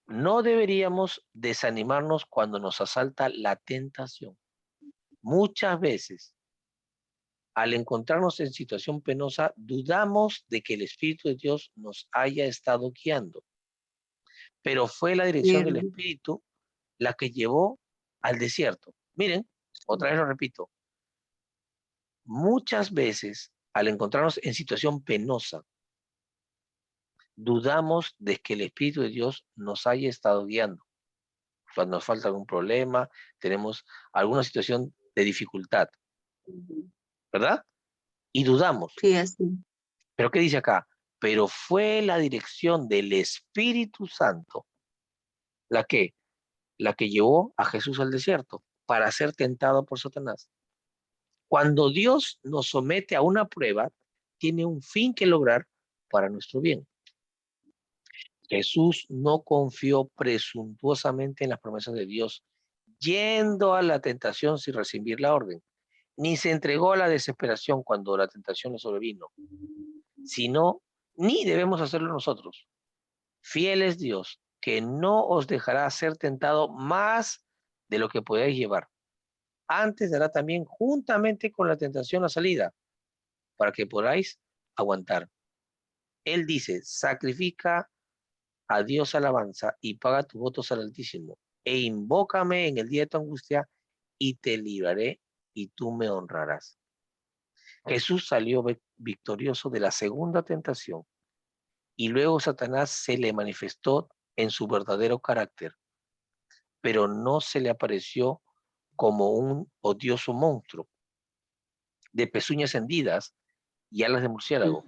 no deberíamos desanimarnos cuando nos asalta la tentación. Muchas veces, al encontrarnos en situación penosa, dudamos de que el Espíritu de Dios nos haya estado guiando. Pero fue la dirección del Bien. Espíritu la que llevó al desierto. Miren, otra vez lo repito. Muchas veces, al encontrarnos en situación penosa, dudamos de que el Espíritu de Dios nos haya estado guiando. Cuando nos falta algún problema, tenemos alguna situación de dificultad, ¿verdad? Y dudamos. Sí, así. ¿Pero qué dice acá? Pero fue la dirección del Espíritu Santo la que llevó a Jesús al desierto para ser tentado por Satanás. Cuando Dios nos somete a una prueba, tiene un fin que lograr para nuestro bien. Jesús no confió presuntuosamente en las promesas de Dios, yendo a la tentación sin recibir la orden, ni se entregó a la desesperación cuando la tentación le sobrevino, sino, ni debemos hacerlo nosotros. Fiel es Dios, que no os dejará ser tentado más de lo que podáis llevar. Antes dará también juntamente con la tentación la salida, para que podáis aguantar. Él dice, sacrifica a Dios alabanza y paga tus votos al Altísimo, e invócame en el día de tu angustia, y te libraré, y tú me honrarás. Jesús salió victorioso de la segunda tentación, y luego Satanás se le manifestó en su verdadero carácter, pero no se le apareció como un odioso monstruo de pezuñas hendidas y alas de murciélago.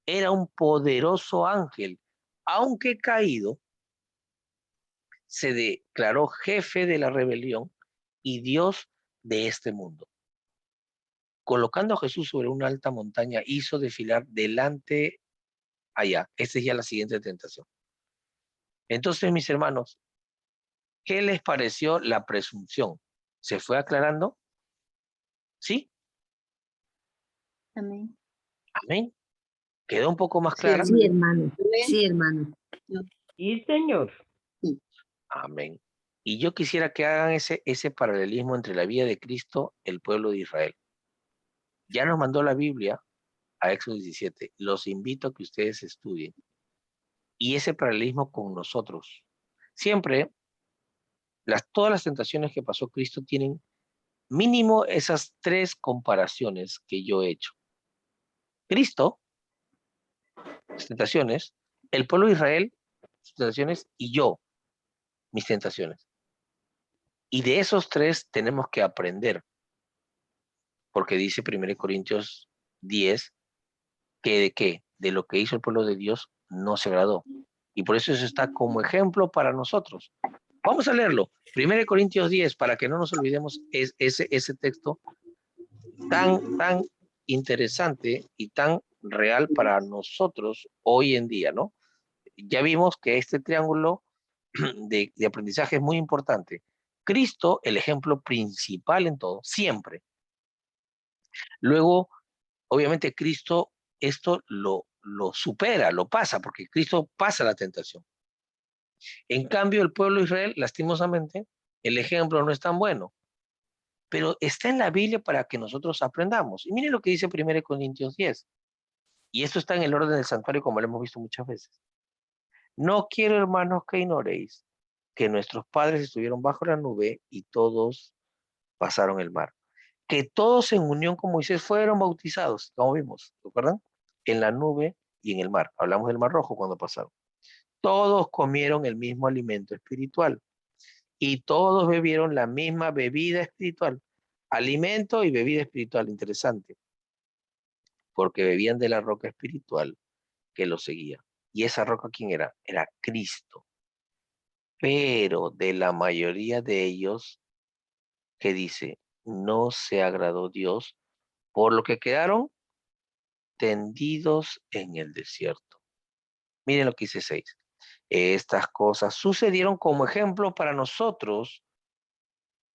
Era un poderoso ángel, aunque caído, se declaró jefe de la rebelión y Dios de este mundo. Colocando a Jesús sobre una alta montaña, hizo desfilar delante allá. Esta es ya la siguiente tentación. Entonces, mis hermanos, ¿qué les pareció la presunción? ¿Se fue aclarando? ¿Sí? Amén. Amén. ¿Quedó un poco más Sí, clara? Sí, hermano. Amén. Sí, hermano. Sí, señor. Amén. Y yo quisiera que hagan ese paralelismo entre la vida de Cristo y el pueblo de Israel. Ya nos mandó la Biblia a Éxodo 17. Los invito a que ustedes estudien. Y ese paralelismo con nosotros. Siempre, todas las tentaciones que pasó Cristo tienen mínimo esas tres comparaciones que yo he hecho. Cristo, las tentaciones, el pueblo de Israel, sus tentaciones, y yo, mis tentaciones. Y de esos tres tenemos que aprender. porque dice 1 Corintios 10 que de qué, de lo que hizo el pueblo de Dios no se agradó. Y por eso está como ejemplo para nosotros. Vamos a leerlo. 1 Corintios 10, para que no nos olvidemos ese texto tan interesante y tan real para nosotros hoy en día, ¿no? Ya vimos que este triángulo de aprendizaje es muy importante. Cristo, el ejemplo principal en todo, siempre. Luego, obviamente, Cristo esto lo supera, lo pasa, porque Cristo pasa la tentación. En cambio, el pueblo de Israel, lastimosamente, el ejemplo no es tan bueno, pero está en la Biblia para que nosotros aprendamos. Y miren lo que dice 1 Corintios 10. Y esto está en el orden del santuario, como lo hemos visto muchas veces. No quiero, hermanos, que ignoréis que nuestros padres estuvieron bajo la nube y todos pasaron el mar. Que todos en unión con Moisés fueron bautizados, como vimos, ¿recuerdan? En la nube y en el mar. Hablamos del Mar Rojo cuando pasaron. Todos comieron el mismo alimento espiritual y todos bebieron la misma bebida espiritual. Alimento y bebida espiritual, interesante, porque bebían de la roca espiritual que los seguía. ¿Y esa roca quién era? Era Cristo. Pero de la mayoría de ellos, que dice, no se agradó Dios, por lo que quedaron tendidos en el desierto. Miren lo que dice 6. Estas cosas sucedieron como ejemplo para nosotros,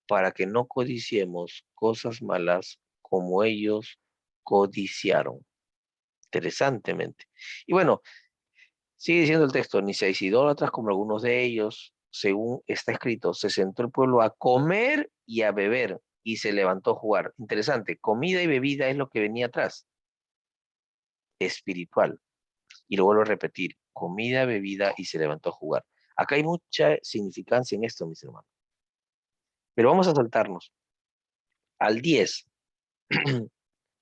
para que no codiciemos cosas malas como ellos codiciaron. Interesantemente. Y bueno, sigue diciendo el texto, ni seáis idólatras como algunos de ellos, según está escrito, se sentó el pueblo a comer y a beber y se levantó a jugar. Interesante, comida y bebida es lo que venía atrás, espiritual. Y lo vuelvo a repetir, comida, bebida y se levantó a jugar. Acá hay mucha significancia en esto, mis hermanos. Pero vamos a saltarnos al 10.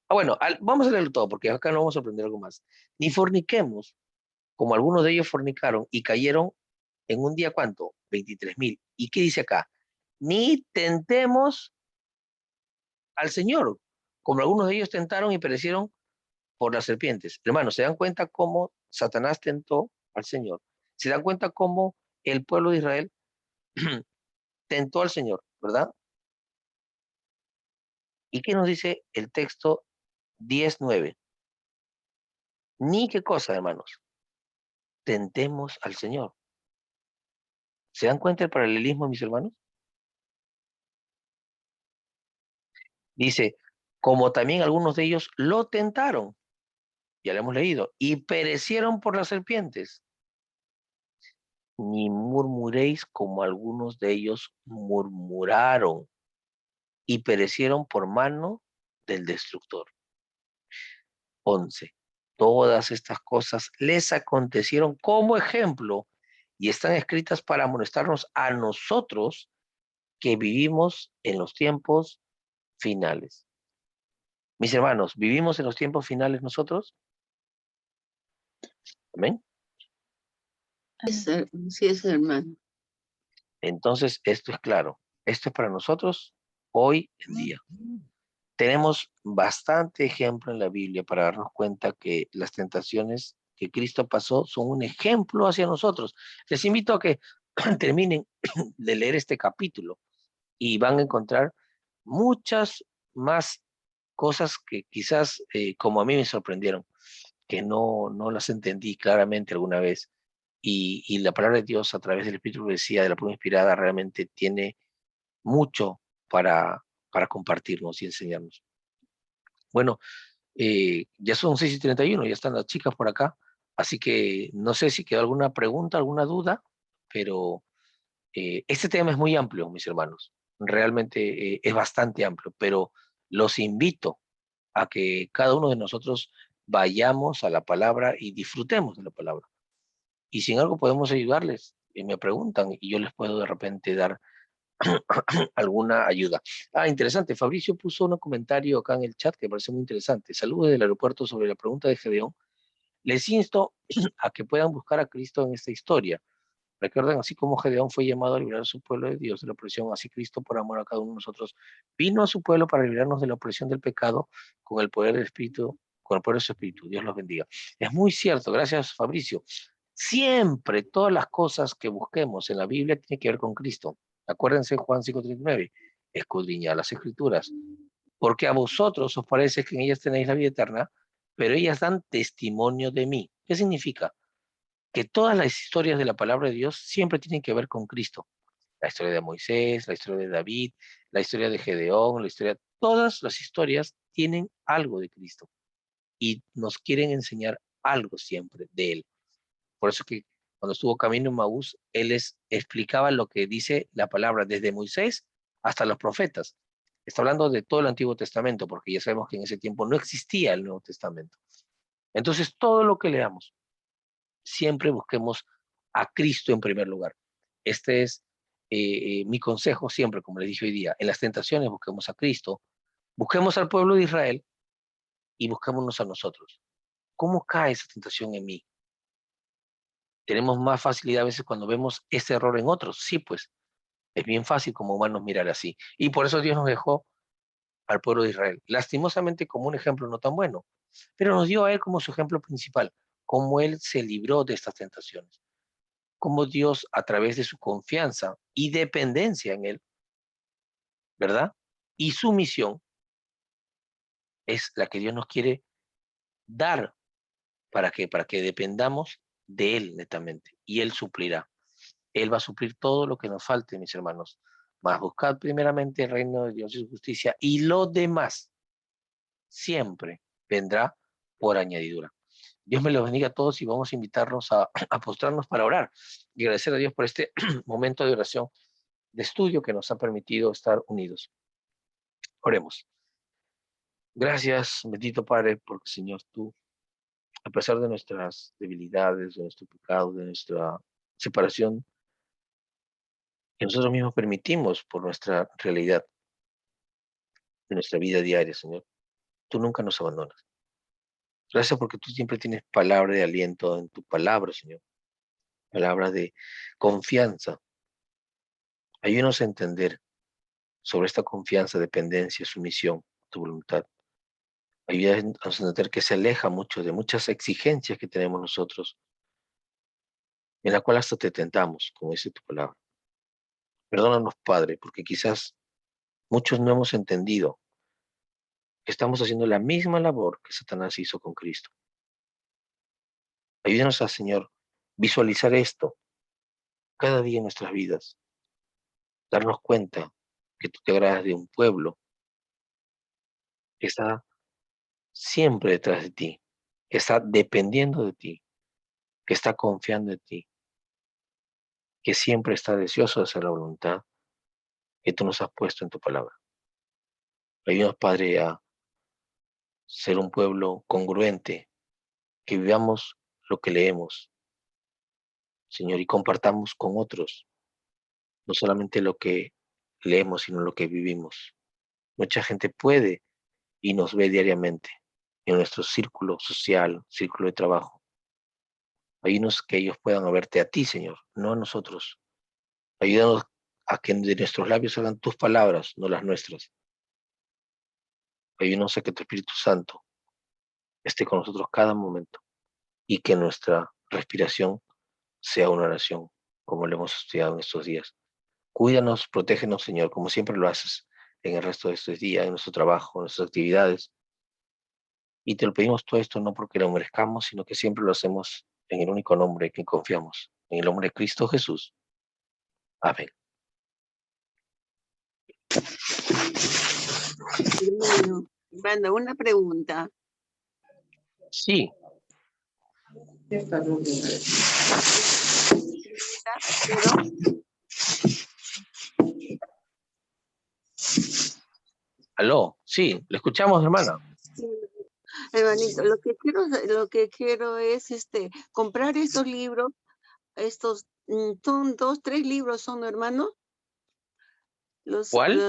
Bueno, vamos a leerlo todo porque acá no vamos a aprender algo más. Ni forniquemos, como algunos de ellos fornicaron y cayeron en un día, ¿cuánto? 23,000. ¿Y qué dice acá? Ni tentemos al Señor, como algunos de ellos tentaron y perecieron por las serpientes. Hermanos, ¿se dan cuenta cómo Satanás tentó al Señor? ¿Se dan cuenta cómo el pueblo de Israel tentó al Señor, verdad? ¿Y qué nos dice el texto 10:9? Ni qué cosa, hermanos. Tentemos al Señor. ¿Se dan cuenta el paralelismo, mis hermanos? Dice, como también algunos de ellos lo tentaron, ya lo hemos leído, y perecieron por las serpientes. Ni murmuréis como algunos de ellos murmuraron y perecieron por mano del destructor. 11. Todas estas cosas les acontecieron como ejemplo y están escritas para amonestarnos a nosotros que vivimos en los tiempos finales. Mis hermanos, ¿vivimos en los tiempos finales nosotros? Amén. Sí, es hermano. Entonces, esto es claro. Esto es para nosotros hoy en día. Tenemos bastante ejemplo en la Biblia para darnos cuenta que las tentaciones que Cristo pasó son un ejemplo hacia nosotros. Les invito a que terminen de leer este capítulo y van a encontrar muchas más cosas que quizás como a mí me sorprendieron, que no las entendí claramente alguna vez. Y la palabra de Dios a través del Espíritu decía de la pluma inspirada realmente tiene mucho para compartirnos y enseñarnos. Bueno, ya son 6:31, ya están las chicas por acá, así que no sé si quedó alguna pregunta, alguna duda, pero este tema es muy amplio, mis hermanos. Realmente es bastante amplio, pero los invito a que cada uno de nosotros vayamos a la palabra y disfrutemos de la palabra. Y si en algo podemos ayudarles, me preguntan y yo les puedo de repente dar alguna ayuda. Interesante. Fabricio puso un comentario acá en el chat que me parece muy interesante. Saludos del aeropuerto sobre la pregunta de Gedeón. Les insto a que puedan buscar a Cristo en esta historia. Recuerden, así como Gedeón fue llamado a liberar a su pueblo de Dios de la opresión, así Cristo, por amor a cada uno de nosotros, vino a su pueblo para liberarnos de la opresión del pecado con el poder del Espíritu, con el poder de su Espíritu. Dios los bendiga. Es muy cierto, gracias Fabricio. Siempre todas las cosas que busquemos en la Biblia tienen que ver con Cristo. Acuérdense Juan 5:39, escudriñad las Escrituras, porque a vosotros os parece que en ellas tenéis la vida eterna, pero ellas dan testimonio de mí. ¿Qué significa? Que todas las historias de la palabra de Dios siempre tienen que ver con Cristo. La historia de Moisés, la historia de David, la historia de Gedeón, todas las historias tienen algo de Cristo y nos quieren enseñar algo siempre de Él. Por eso que cuando estuvo camino en Maús, Él explicaba lo que dice la palabra desde Moisés hasta los profetas. Está hablando de todo el Antiguo Testamento, porque ya sabemos que en ese tiempo no existía el Nuevo Testamento. Entonces, todo lo que leamos, siempre busquemos a Cristo en primer lugar. Este es mi consejo siempre, como les dije hoy día. En las tentaciones busquemos a Cristo, busquemos al pueblo de Israel y busquémonos a nosotros. ¿Cómo cae esa tentación en mí? Tenemos más facilidad a veces cuando vemos ese error en otros. Sí, pues es bien fácil como humanos mirar así. Y por eso Dios nos dejó al pueblo de Israel. Lastimosamente como un ejemplo no tan bueno, pero nos dio a él como su ejemplo principal, cómo él se libró de estas tentaciones. Cómo Dios, a través de su confianza y dependencia en Él, ¿verdad? Y su misión es la que Dios nos quiere dar. ¿Para qué? Para que dependamos de Él netamente. Y Él suplirá. Él va a suplir todo lo que nos falte, mis hermanos. Mas buscad primeramente el reino de Dios y su justicia, y lo demás siempre vendrá por añadidura. Dios me los bendiga a todos y vamos a invitarnos a postrarnos para orar y agradecer a Dios por este momento de oración, de estudio que nos ha permitido estar unidos. Oremos. Gracias, bendito Padre, porque Señor, tú, a pesar de nuestras debilidades, de nuestro pecado, de nuestra separación, que nosotros mismos permitimos por nuestra realidad, de nuestra vida diaria, Señor, tú nunca nos abandonas. Gracias porque tú siempre tienes palabra de aliento en tu palabra, Señor. Palabra de confianza. Ayúdanos a entender sobre esta confianza, dependencia, sumisión, tu voluntad. Ayúdanos a entender que se aleja mucho de muchas exigencias que tenemos nosotros, en la cual hasta te tentamos, como dice tu palabra. Perdónanos, Padre, porque quizás muchos no hemos entendido que estamos haciendo la misma labor que Satanás hizo con Cristo. Ayúdanos a, Señor, visualizar esto cada día en nuestras vidas, darnos cuenta que tú te agradas de un pueblo que está siempre detrás de ti, que está dependiendo de ti, que está confiando en ti, que siempre está deseoso de hacer la voluntad que tú nos has puesto en tu palabra. Ayúdanos, Padre, a ser un pueblo congruente, que vivamos lo que leemos, Señor, y compartamos con otros, no solamente lo que leemos, sino lo que vivimos. Mucha gente puede y nos ve diariamente en nuestro círculo social, círculo de trabajo. Ayúdanos que ellos puedan verte a ti, Señor, no a nosotros. Ayúdanos a que de nuestros labios salgan tus palabras, no las nuestras. Ayúdanos a que tu Espíritu Santo esté con nosotros cada momento y que nuestra respiración sea una oración, como lo hemos estudiado en estos días. Cuídanos, protégenos, Señor, como siempre lo haces en el resto de estos días, en nuestro trabajo, en nuestras actividades. Y te lo pedimos todo esto no porque lo merezcamos, sino que siempre lo hacemos en el único nombre en que confiamos, en el nombre de Cristo Jesús. Amén. Hermano, una pregunta. Sí. Aló, sí, le escuchamos, hermana. Hermanito, lo que quiero es comprar estos libros, son 2, 3 libros, son, hermano. ¿Cuál?